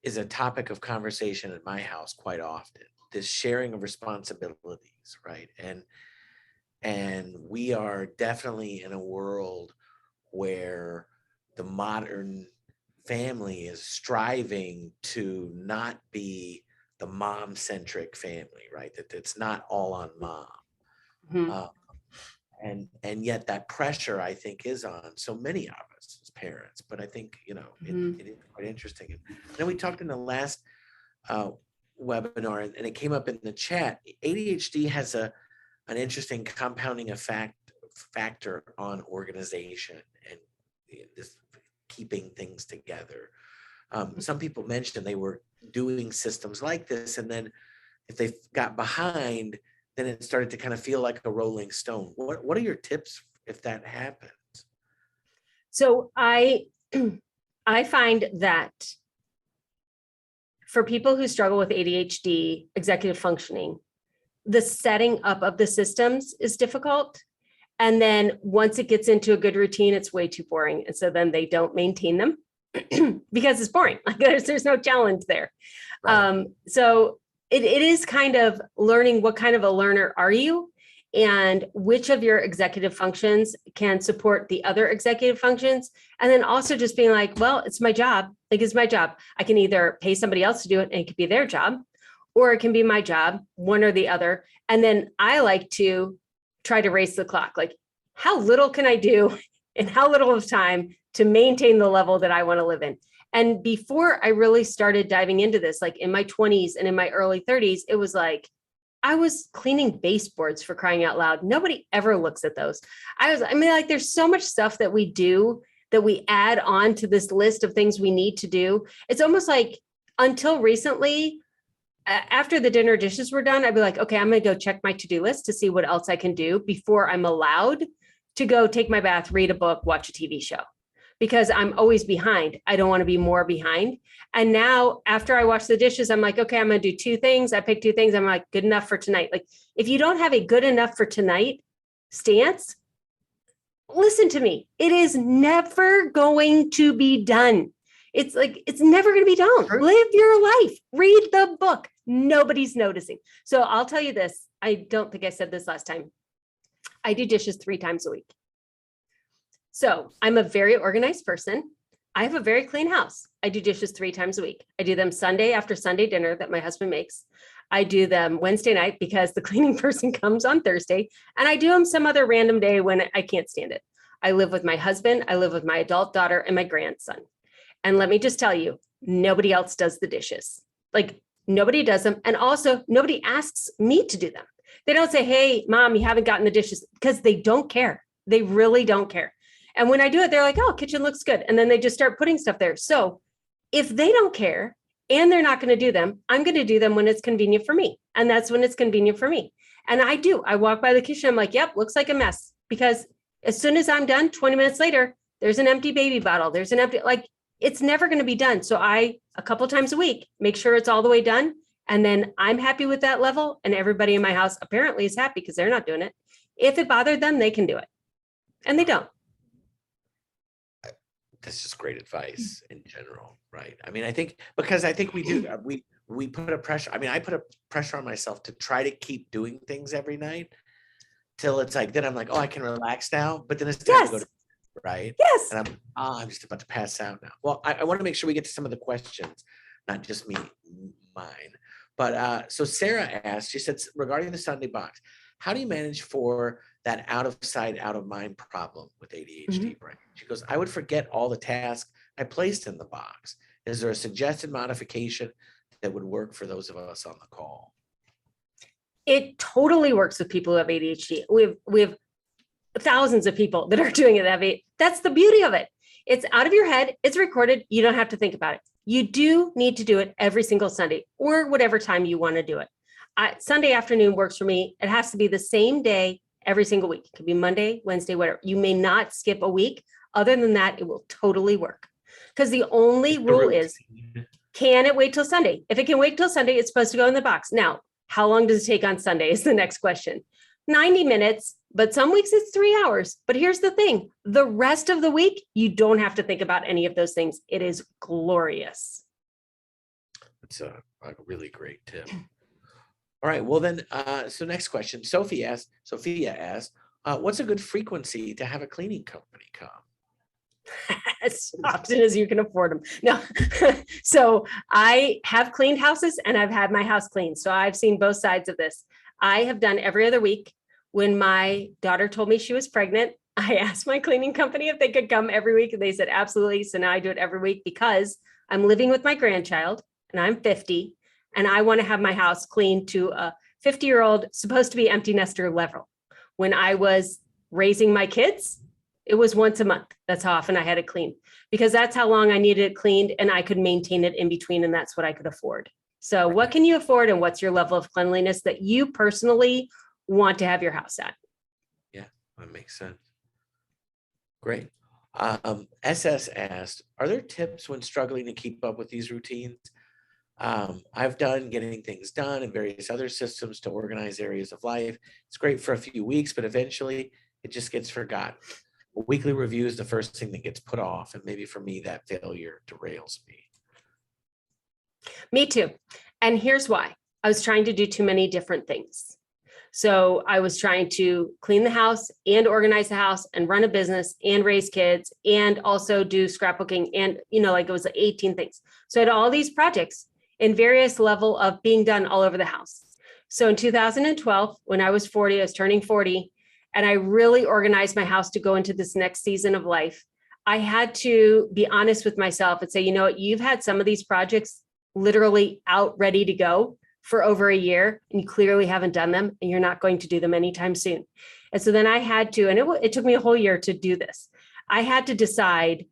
Speaker 1: is a topic of conversation at my house quite often, this sharing of responsibilities, right? And we are definitely in a world where the modern family is striving to not be the mom-centric family, right? That it's not all on mom. Mm-hmm. And yet that pressure, I think, is on so many of us as parents. But I think, mm-hmm. it is quite interesting. And then we talked in the last webinar, and it came up in the chat, ADHD has an interesting compounding factor on organization and this keeping things together. Some people mentioned they were doing systems like this, and then if they got behind, then it started to kind of feel like a rolling stone. What are your tips if that happens?
Speaker 2: So I find that for people who struggle with ADHD, executive functioning, the setting up of the systems is difficult. And then once it gets into a good routine, it's way too boring. And so then they don't maintain them because it's boring. Like there's no challenge there. Right. So it is kind of learning what kind of a learner are you and which of your executive functions can support the other executive functions. And then also just being like, well, it's my job. Like it's my job. I can either pay somebody else to do it and it could be their job, or it can be my job, one or the other. And then I like to try to race the clock. Like how little can I do in how little of time to maintain the level that I want to live in? And before I really started diving into this, like in my 20s and in my early 30s, it was like, I was cleaning baseboards, for crying out loud. Nobody ever looks at those. There's so much stuff that we do that we add on to this list of things we need to do. It's almost like until recently, after the dinner dishes were done, I'd be like, okay, I'm going to go check my to-do list to see what else I can do before I'm allowed to go take my bath, read a book, watch a TV show, because I'm always behind. I don't want to be more behind. And now after I wash the dishes, I'm like, okay, I'm going to do two things. I pick two things. I'm like, good enough for tonight. Like if you don't have a good enough for tonight stance, listen to me. It is never going to be done. It's like, it's never going to be done. Live your life, read the book. Nobody's noticing. So I'll tell you this. I don't think I said this last time. I do dishes 3 times a week. So I'm a very organized person. I have a very clean house. I do dishes 3 times a week. I do them Sunday after Sunday dinner that my husband makes. I do them Wednesday night because the cleaning person comes on Thursday, and I do them some other random day when I can't stand it. I live with my husband. I live with my adult daughter and my grandson. And let me just tell you, nobody else does the dishes. Like nobody does them. And also nobody asks me to do them. They don't say, hey, mom, you haven't gotten the dishes, because they don't care. They really don't care. And when I do it, they're like, oh, kitchen looks good. And then they just start putting stuff there. So if they don't care and they're not going to do them, I'm going to do them when it's convenient for me. And that's when it's convenient for me. And I do. I walk by the kitchen. I'm like, yep, looks like a mess. Because as soon as I'm done, 20 minutes later, there's an empty baby bottle. There's an empty, like, it's never going to be done. So I, a couple times a week, make sure it's all the way done. And then I'm happy with that level. And everybody in my house apparently is happy because they're not doing it. If it bothered them, they can do it. And they don't.
Speaker 1: That's just great advice in general, right? I mean, I think because I think we do we put a pressure. I mean, I put a pressure on myself to try to keep doing things every night till it's like then I'm like, oh, I can relax now, but then it's time to go to bed, right?
Speaker 2: Yes.
Speaker 1: And I'm just about to pass out now. Well, I want to make sure we get to some of the questions, not just mine. But so Sarah asked, she said, regarding the Sunday box, how do you manage for that out of sight, out of mind problem with ADHD brain? She goes, I would forget all the tasks I placed in the box. Is there a suggested modification that would work for those of us on the call?
Speaker 2: It totally works with people who have ADHD. We have thousands of people that are doing it. That's the beauty of it. It's out of your head. It's recorded. You don't have to think about it. You do need to do it every single Sunday or whatever time you want to do it. Sunday afternoon works for me. It has to be the same day every single week. It could be Monday, Wednesday, whatever. You may not skip a week. Other than that, it will totally work. Because the only rule is, can it wait till Sunday? If it can wait till Sunday, it's supposed to go in the box. Now, how long does it take on Sunday is the next question. 90 minutes, but some weeks it's 3 hours. But here's the thing. The rest of the week, you don't have to think about any of those things. It is glorious.
Speaker 1: That's a really great tip. All right, well then, so next question. Sophia asked, what's a good frequency to have a cleaning company come?
Speaker 2: As often as you can afford them. No. So I have cleaned houses and I've had my house cleaned. So I've seen both sides of this. I have done every other week. When my daughter told me she was pregnant, I asked my cleaning company if they could come every week. And they said, absolutely. So now I do it every week because I'm living with my grandchild and I'm 50 and I want to have my house cleaned to a 50-year-old supposed to be empty nester level. When I was raising my kids, it was once a month. That's how often I had it cleaned because that's how long I needed it cleaned and I could maintain it in between and that's what I could afford. So what can you afford and what's your level of cleanliness that you personally want to have your house at?
Speaker 1: Yeah, that makes sense. Great. SS asked, are there tips when struggling to keep up with these routines? I've done getting things done and various other systems to organize areas of life. It's great for a few weeks, but eventually it just gets forgotten. A weekly review is the first thing that gets put off. And maybe for me, that failure derails me.
Speaker 2: Me too. And here's why. I was trying to do too many different things. So I was trying to clean the house and organize the house and run a business and raise kids and also do scrapbooking and, like it was 18 things. So I had all these projects in various level of being done all over the house. So in 2012, when I was 40, I was turning 40, and I really organized my house to go into this next season of life. I had to be honest with myself and say, you know what, you've had some of these projects literally out ready to go for over a year, and you clearly haven't done them, and you're not going to do them anytime soon. And so then I had to, and it took me a whole year to do this. I had to decide,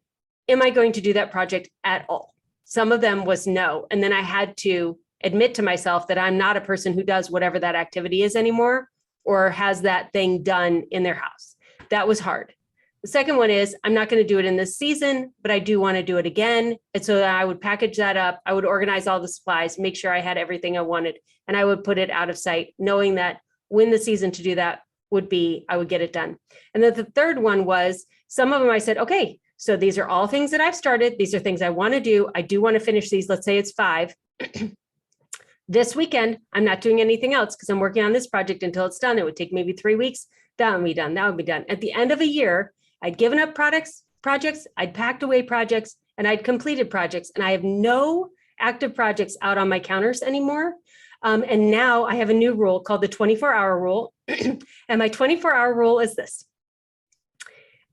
Speaker 2: am I going to do that project at all? Some of them was no. And then I had to admit to myself that I'm not a person who does whatever that activity is anymore, or has that thing done in their house. That was hard. The second one is I'm not going to do it in this season, but I do want to do it again. And so I would package that up. I would organize all the supplies, make sure I had everything I wanted, and I would put it out of sight, knowing that when the season to do that would be, I would get it done. And then the third one was some of them I said, okay, so these are all things that I've started. These are things I want to do. I do want to finish these. Let's say it's 5. This weekend, I'm not doing anything else because I'm working on this project until it's done. It would take maybe 3 weeks. That would be done. That would be done. At the end of a year, I'd given up projects, I'd packed away projects, and I'd completed projects. And I have no active projects out on my counters anymore. And now I have a new rule called the 24-hour rule. And my 24-hour rule is this.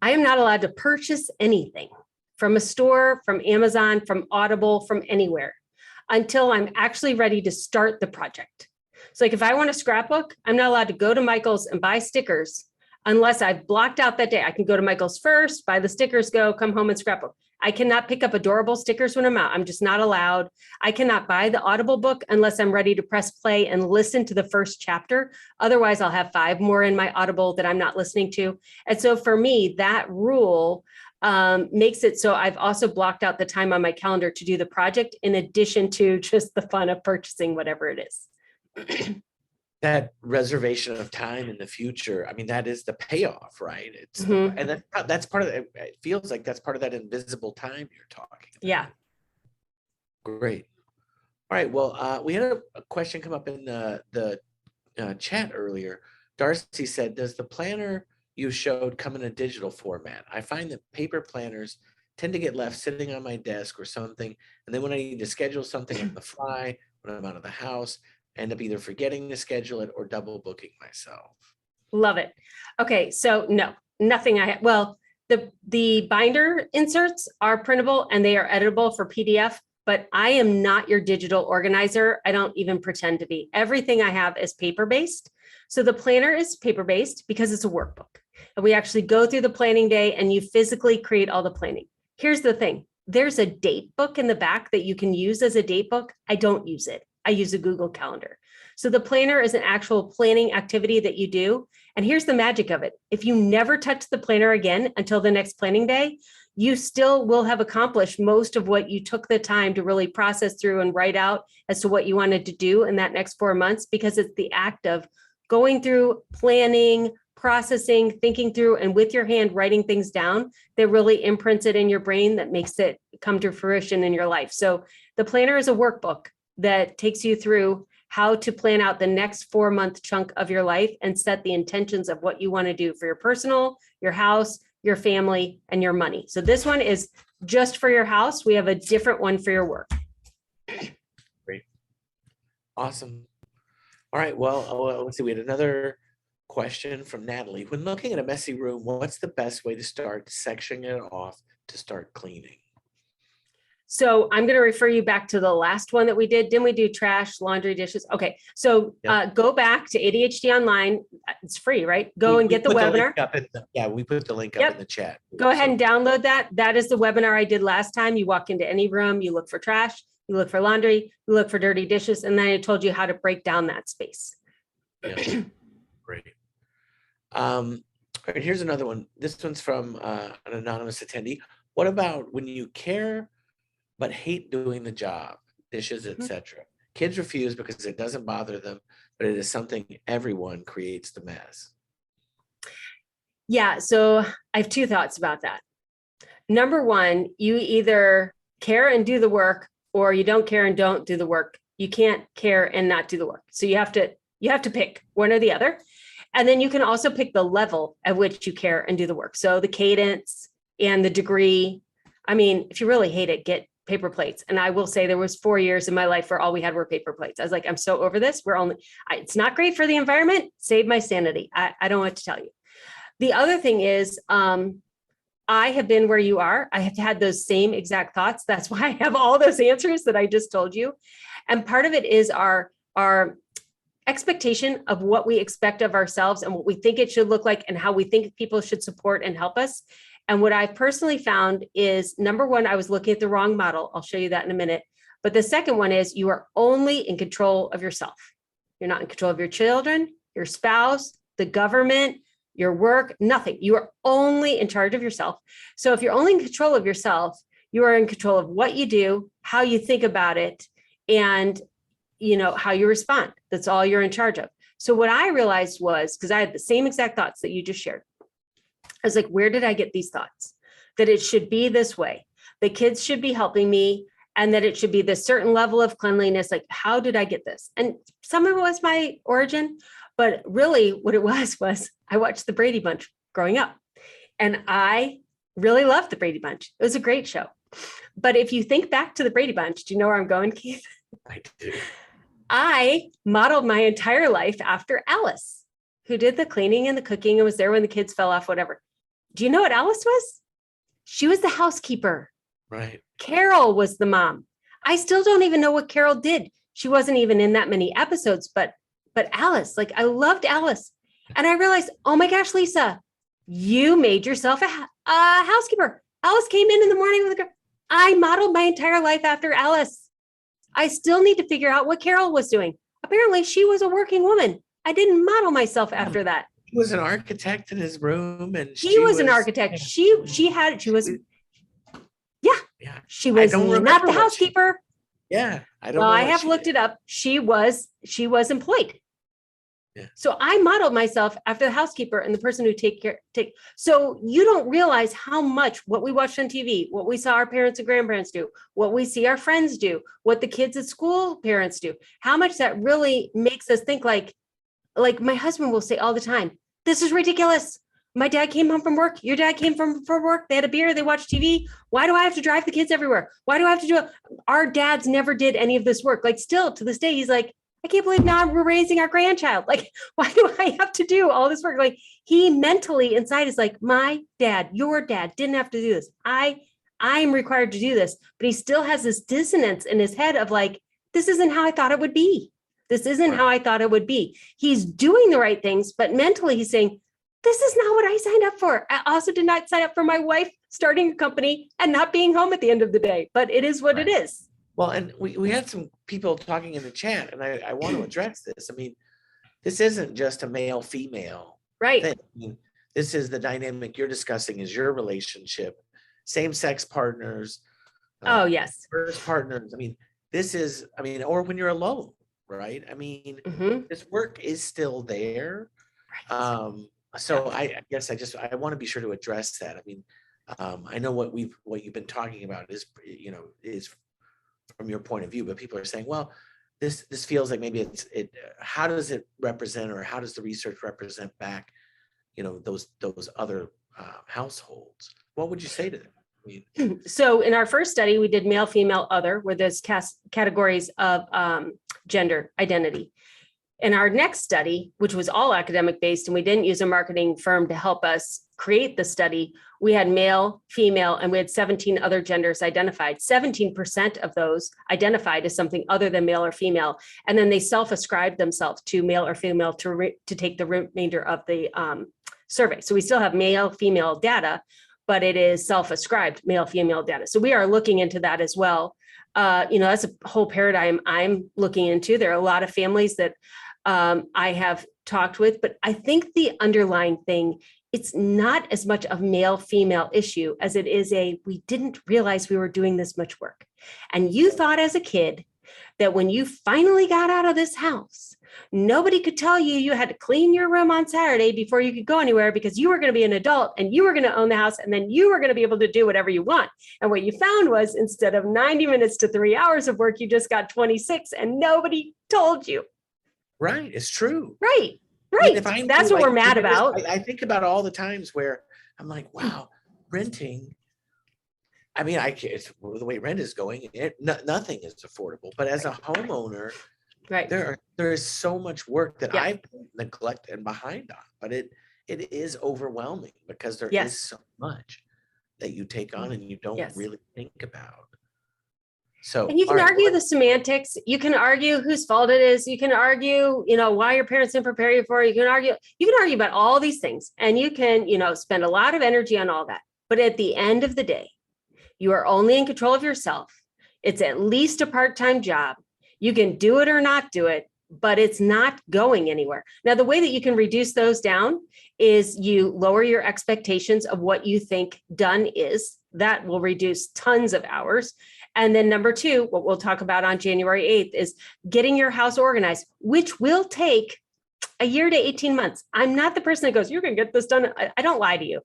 Speaker 2: I am not allowed to purchase anything from a store, from Amazon, from Audible, from anywhere until I'm actually ready to start the project. So like if I want a scrapbook, I'm not allowed to go to Michael's and buy stickers unless I've blocked out that day. I can go to Michael's first, buy the stickers, come home and scrapbook. I cannot pick up adorable stickers when I'm out. I'm just not allowed. I cannot buy the Audible book unless I'm ready to press play and listen to the first chapter. Otherwise, I'll have 5 more in my Audible that I'm not listening to. And so for me, that rule makes it so I've also blocked out the time on my calendar to do the project in addition to just the fun of purchasing whatever it is.
Speaker 1: that reservation of time in the future, I mean, that is the payoff, right? It's
Speaker 2: Mhm.
Speaker 1: and that's part of it. It feels like that's part of that invisible time you're talking about.
Speaker 2: Yeah.
Speaker 1: Great. All right. Well, we had a question come up in the chat earlier. Darcy said, "Does the planner you showed come in a digital format? I find that paper planners tend to get left sitting on my desk or something, and then when I need to schedule something on the fly, when I'm out of the house, I end up either forgetting to schedule it or double booking myself."
Speaker 2: Love it. Okay, so no, nothing well, the binder inserts are printable and they are editable for PDF, but I am not your digital organizer. I don't even pretend to be. Everything I have is paper-based. So the planner is paper-based because it's a workbook. And we actually go through the planning day and you physically create all the planning. Here's the thing. There's a date book in the back that you can use as a date book. I don't use it. I use a Google Calendar. So the planner is an actual planning activity that you do. And here's the magic of it. If you never touch the planner again until the next planning day, you still will have accomplished most of what you took the time to really process through and write out as to what you wanted to do in that next 4 months, because it's the act of going through planning, processing, thinking through, and with your hand writing things down that really imprints it in your brain, that makes it come to fruition in your life. So the planner is a workbook that takes you through how to plan out the next 4-month chunk of your life and set the intentions of what you want to do for your personal, your house, your family, and your money. So this one is just for your house. We have a different one for your work.
Speaker 1: Great. Awesome. All right. Well, let's see. We had another question from Natalie. When looking at a messy room, what's the best way to start sectioning it off to start cleaning?
Speaker 2: So I'm going to refer you back to the last one that we did. Didn't we do trash, laundry, dishes? Okay. So go back to ADHD Online. It's free, right? Go and get the webinar.
Speaker 1: We put the link up in the chat.
Speaker 2: Go ahead and download that. That is the webinar I did last time. You walk into any room, you look for trash, you look for laundry, you look for dirty dishes, and then I told you how to break down that space.
Speaker 1: Yeah. Great. All right, here's another one. This one's from an anonymous attendee. What about when you care but hate doing the job, dishes, etc.? Kids refuse because it doesn't bother them, but it is something everyone creates the mess.
Speaker 2: Yeah, so I have 2 thoughts about that. Number one, you either care and do the work, or you don't care and don't do the work. You can't care and not do the work. So you have to pick one or the other. And then you can also pick the level at which you care and do the work. So the cadence and the degree. I mean, if you really hate it, get paper plates. And I will say there was 4 years in my life where all we had were paper plates. I was like, I'm so over this. It's not great for the environment. Save my sanity. I don't know what to tell you. The other thing is, I have been where you are. I have had those same exact thoughts. That's why I have all those answers that I just told you. And part of it is our expectation of what we expect of ourselves and what we think it should look like and how we think people should support and help us. And what I've personally found is, number one, I was looking at the wrong model. I'll show you that in a minute. But the second one is you are only in control of yourself. You're not in control of your children, your spouse, the government, your work, nothing. You are only in charge of yourself. So if you're only in control of yourself, you are in control of what you do, how you think about it, and how you respond. That's all you're in charge of. So what I realized was, because I had the same exact thoughts that you just shared, I was like, where did I get these thoughts? That it should be this way. The kids should be helping me, and that it should be this certain level of cleanliness. Like, how did I get this? And some of it was my origin, but really what it was I watched the Brady Bunch growing up, and I really loved the Brady Bunch. It was a great show. But if you think back to the Brady Bunch, do you know where I'm going, Keith?
Speaker 1: I do.
Speaker 2: I modeled my entire life after Alice, who did the cleaning and the cooking and was there when the kids fell off, whatever. Do you know what Alice was? She was the housekeeper.
Speaker 1: Right.
Speaker 2: Carol was the mom. I still don't even know what Carol did. She wasn't even in that many episodes, but Alice, like, I loved Alice. And I realized, oh my gosh, Lisa, you made yourself a housekeeper. Alice came in the morning with a girl. I modeled my entire life after Alice. I still need to figure out what Carol was doing. Apparently she was a working woman. I didn't model myself after that.
Speaker 1: He was an architect in his room, and
Speaker 2: he was an architect. Yeah. She was not the housekeeper.
Speaker 1: I don't know.
Speaker 2: Well, I have looked it up. She was employed. So I modeled myself after the housekeeper and the person who take. So you don't realize how much what we watched on TV, what we saw our parents and grandparents do, what we see our friends do, what the kids at school parents do, how much that really makes us think like my husband will say all the time, this is ridiculous. My dad came home from work. Your dad came from work. They had a beer. They watched TV. Why do I have to drive the kids everywhere? Why do I have to do it? Our dads never did any of this work. Like still to this day, he's like, I can't believe now we're raising our grandchild. Like, why do I have to do all this work? Like he mentally inside is like, my dad, your dad didn't have to do this. I'm required to do this, but he still has this dissonance in his head of like, this isn't how I thought it would be. This isn't how I thought it would be. He's doing the right things, but mentally he's saying, this is not what I signed up for. I also did not sign up for my wife starting a company and not being home at the end of the day, but it is what it is.
Speaker 1: Well, and we had some people talking in the chat, and I want to address this. I mean, this isn't just a male female
Speaker 2: right
Speaker 1: thing. I mean, this is the dynamic you're discussing is your relationship, same-sex partners.
Speaker 2: Oh, yes.
Speaker 1: First partners. I mean, this is, I mean, or when you're alone, right? I mean, this work is still there.
Speaker 2: Right.
Speaker 1: So I guess I want to be sure to address that. I mean, I know what you've been talking about is, is from your point of view, but people are saying, well, this feels like maybe how does it represent, or how does the research represent back, those other households? What would you say to them? I mean,
Speaker 2: so in our first study, we did male, female, other, where there's categories of gender identity. In our next study, which was all academic based, and we didn't use a marketing firm to help us create the study, we had male, female, and we had 17 other genders identified. 17% of those identified as something other than male or female. And then they self-ascribed themselves to male or female to take the remainder of the survey. So we still have male, female data, but it is self-ascribed male, female data. So we are looking into that as well. That's a whole paradigm I'm looking into. There are a lot of families that I have talked with, but I think the underlying thing, it's not as much of male female issue as it is we didn't realize we were doing this much work. And you thought as a kid that when you finally got out of this house, nobody could tell you you had to clean your room on Saturday before you could go anywhere, because you were going to be an adult and you were going to own the house, and then you were going to be able to do whatever you want. And what you found was, instead of 90 minutes to 3 hours of work, you just got 26, and nobody told you.
Speaker 1: Right. It's true.
Speaker 2: Right.
Speaker 1: Right. I mean,
Speaker 2: that's what we're mad about.
Speaker 1: I think about all the times where I'm like, wow, renting. I mean, it's the way rent is going, nothing is affordable. But as a homeowner,
Speaker 2: right,
Speaker 1: there is so much work that I've neglected and behind on. But it is overwhelming, because there is so much that you take on and you don't really think about. So,
Speaker 2: and you can argue the semantics. You can argue whose fault it is. You can argue, why your parents didn't prepare you for it. You can argue about all these things, and you can, spend a lot of energy on all that. But at the end of the day, you are only in control of yourself. It's at least a part-time job. You can do it or not do it, but it's not going anywhere. Now, the way that you can reduce those down is you lower your expectations of what you think done is. That will reduce tons of hours. And then number two, what we'll talk about on January 8th is getting your house organized, which will take a year to 18 months. I'm not the person that goes, you're going to get this done. I don't lie to you.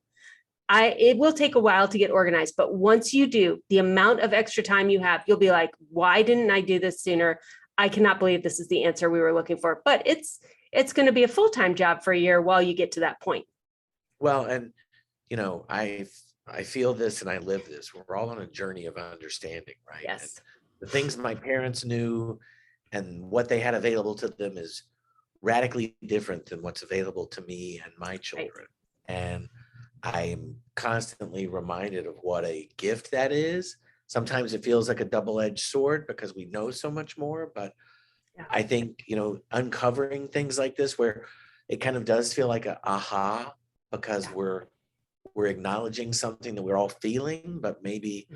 Speaker 2: It will take a while to get organized, but once you do, the amount of extra time you have, you'll be like, why didn't I do this sooner? I cannot believe this is the answer we were looking for. But it's going to be a full-time job for a year while you get to that point.
Speaker 1: Well, and I feel this and I live this. We're all on a journey of understanding, right?
Speaker 2: Yes.
Speaker 1: And the things my parents knew and what they had available to them is radically different than what's available to me and my children. Right. And I'm constantly reminded of what a gift that is. Sometimes it feels like a double-edged sword because we know so much more, but I think, uncovering things like this where it kind of does feel like a aha, because we're acknowledging something that we're all feeling, but maybe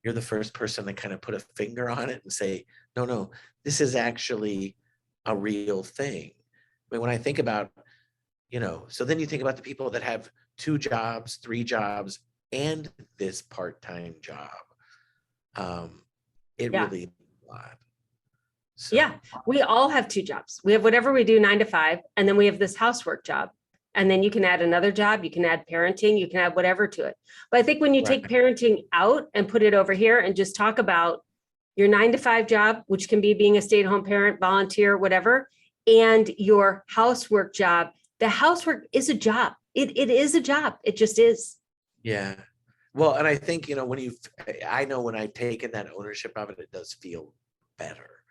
Speaker 1: you're the first person to kind of put a finger on it and say, no, this is actually a real thing. I mean, when I think about, so then you think about the people that have 2 jobs, 3 jobs, and this part-time job. It really is a lot. So,
Speaker 2: Yeah, we all have two jobs. We have whatever we do 9 to 5, and then we have this housework job. And then you can add another job, you can add parenting, you can add whatever to it. But I think when you take
Speaker 1: right.
Speaker 2: parenting out and put it over here and just talk about your 9 to 5 job, which can be being a stay-at-home parent, volunteer, whatever, and your housework job, the housework is a job. It is a job. It just is.
Speaker 1: Yeah. Well, and I think, I know when I've taken that ownership of it, it does feel better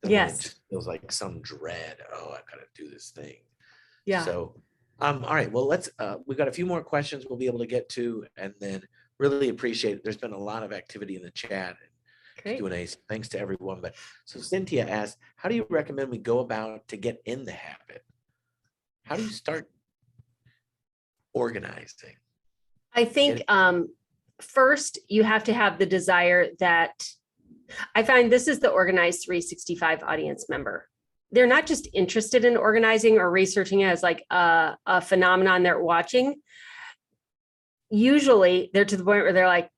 Speaker 1: than when it
Speaker 2: Yes.
Speaker 1: just feels like some dread. Oh, I gotta do this thing.
Speaker 2: Yeah.
Speaker 1: So, all right. Well, we've got a few more questions we'll be able to get to, and then really appreciate it. There's been a lot of activity in the chat and
Speaker 2: Great.
Speaker 1: Q&A. Thanks to everyone. But so Cynthia asked, how do you recommend we go about to get in the habit? How do you start organizing?
Speaker 2: I think first you have to have the desire that I find this is the Organized 365 audience member. They're not just interested in organizing or researching it as like a phenomenon they're watching. Usually they're to the point where they're like,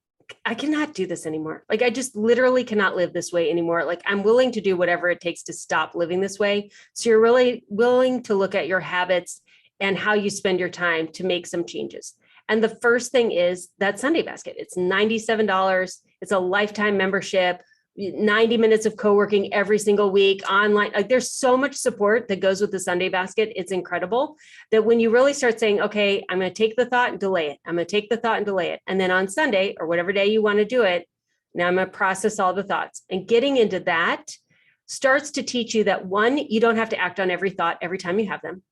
Speaker 2: I cannot do this anymore. Like, I just literally cannot live this way anymore. Like, I'm willing to do whatever it takes to stop living this way. So you're really willing to look at your habits and how you spend your time to make some changes. And the first thing is that Sunday basket. It's $97. It's a lifetime membership, 90 minutes of co-working every single week online. Like, there's so much support that goes with the Sunday basket. It's incredible that when you really start saying, okay, I'm going to take the thought and delay it. I'm going to take the thought and delay it. And then on Sunday or whatever day you want to do it, now I'm going to process all the thoughts. And getting into that starts to teach you that, one, you don't have to act on every thought every time you have them.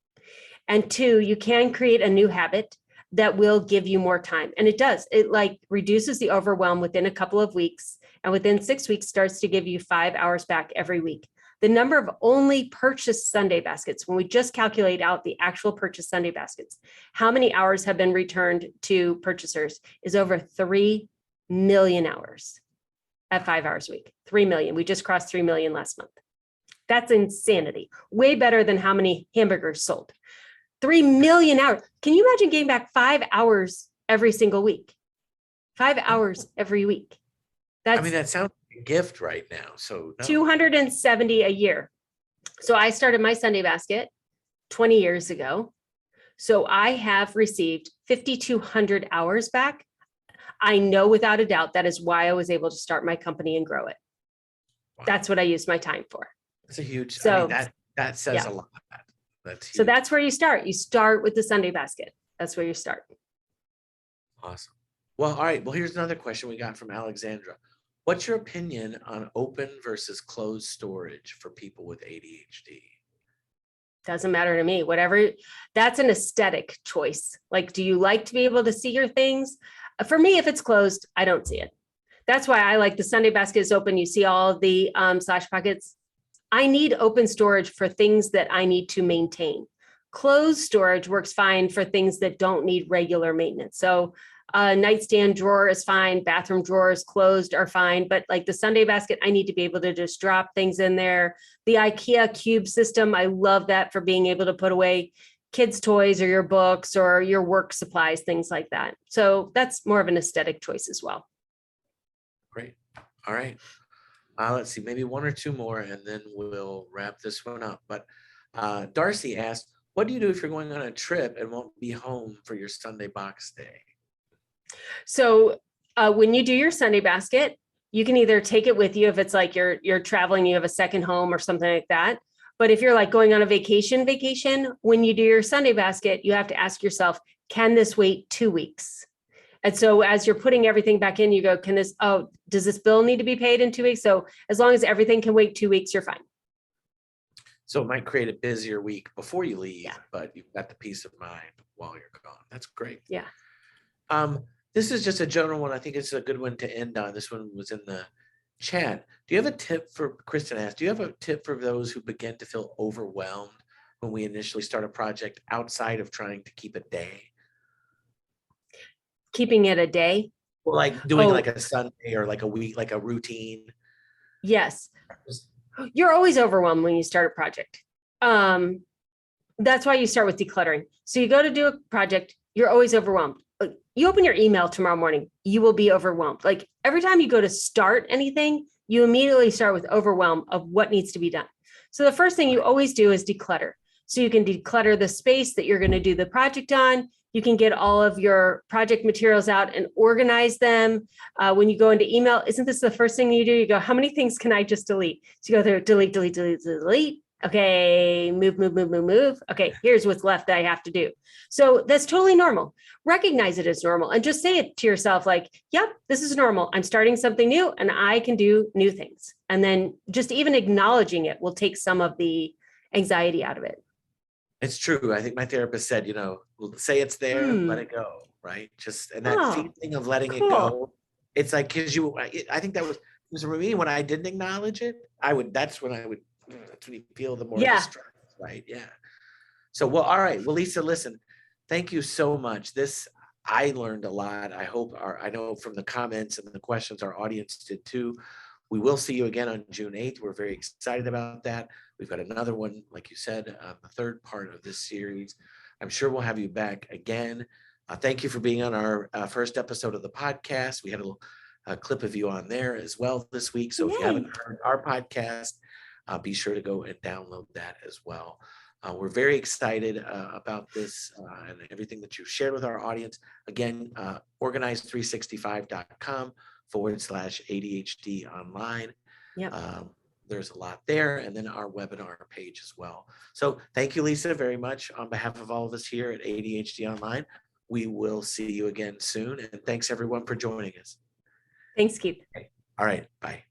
Speaker 2: And two, you can create a new habit that will give you more time. And it does. It like reduces the overwhelm within a couple of weeks. And within 6 weeks starts to give you 5 hours back every week. The number of only purchased Sunday baskets, when we just calculate out the actual purchased Sunday baskets, how many hours have been returned to purchasers is over 3 million hours at 5 hours a week. 3 million. We just crossed 3 million last month. That's insanity. Way better than how many hamburgers sold. 3 million hours. Can you imagine getting back 5 hours every single week? 5 hours every week. That's
Speaker 1: that sounds like a gift right now. So no.
Speaker 2: 270 a year. So I started my Sunday basket 20 years ago. So I have received 5,200 hours back. I know without a doubt that is why I was able to start my company and grow it.
Speaker 1: Wow.
Speaker 2: That's what I used my time for.
Speaker 1: That's a huge,
Speaker 2: So
Speaker 1: that says a lot. That's huge.
Speaker 2: So that's where you start. You start with the Sunday basket. That's where you start.
Speaker 1: Awesome. Well, all right. Well, here's another question we got from Alexandra. What's your opinion on open versus closed storage for people with ADHD?
Speaker 2: Doesn't matter to me. Whatever, that's an aesthetic choice. Like, do you like to be able to see your things? For me, if it's closed, I don't see it. That's why I like the Sunday basket is open. You see all the slash pockets. I need open storage for things that I need to maintain. Closed storage works fine for things that don't need regular maintenance. So a nightstand drawer is fine. Bathroom drawers closed are fine. But like the Sunday basket, I need to be able to just drop things in there. The IKEA cube system, I love that for being able to put away kids' toys or your books or your work supplies, things like that. So that's more of an aesthetic choice as well.
Speaker 1: Great. All right. Let's see, maybe one or two more, and then we'll wrap this one up. But Darcy asked, what do you do if you're going on a trip and won't be home for your Sunday box day?
Speaker 2: So when you do your Sunday basket, you can either take it with you if it's like you're traveling, you have a second home or something like that. But if you're like going on a vacation, when you do your Sunday basket, you have to ask yourself, can this wait 2 weeks? And so as you're putting everything back in, you go, does this bill need to be paid in 2 weeks? So as long as everything can wait 2 weeks, you're fine.
Speaker 1: So it might create a busier week before you leave, but you've got the peace of mind while you're gone. That's great.
Speaker 2: Yeah.
Speaker 1: This is just a general one. I think it's a good one to end on. This one was in the chat. Do you have a tip for, Kristen asked, do you have a tip for those who begin to feel overwhelmed when we initially start a project outside of trying to keep a day?
Speaker 2: Keeping it a day?
Speaker 1: Well, like doing like a Sunday or like a week, like a routine.
Speaker 2: Yes. You're always overwhelmed when you start a project. That's why you start with decluttering. So you go to do a project, you're always overwhelmed. You open your email tomorrow morning, you will be overwhelmed. Like every time you go to start anything, you immediately start with overwhelm of what needs to be done. So the first thing you always do is declutter. So you can declutter the space that you're going to do the project on. You can get all of your project materials out and organize them. When you go into email, isn't this the first thing you do? You go, how many things can I just delete? So you go there, delete, delete, delete, delete. Okay, move, move, move, move, move. Okay, here's what's left that I have to do. So that's totally normal. Recognize it as normal and just say it to yourself like, yep, this is normal. I'm starting something new and I can do new things. And then just even acknowledging it will take some of the anxiety out of it.
Speaker 1: It's true. I think my therapist said, say it's there, let it go, right? Just, and that feeling of letting it go, it's like, cause I think that was for me, when I didn't acknowledge it, that's when you feel the more distress, right? Yeah. So, well, all right. Well, Lisa, listen, thank you so much. I learned a lot. I hope I know from the comments and the questions, our audience did too. We will see you again on June 8th. We're very excited about that. We've got another one, like you said, the third part of this series. I'm sure we'll have you back again. Thank you for being on our first episode of the podcast. We had a clip of you on there as well this week. So if you haven't heard our podcast, be sure to go and download that as well. We're very excited about this and everything that you've shared with our audience. Again, organize365.com/ADHD online. There's a lot there, and then our webinar page as well. So thank you, Lisa, very much on behalf of all of us here at ADHD Online. We will see you again soon, and thanks everyone for joining us.
Speaker 2: Thanks, Keith.
Speaker 1: All right, bye.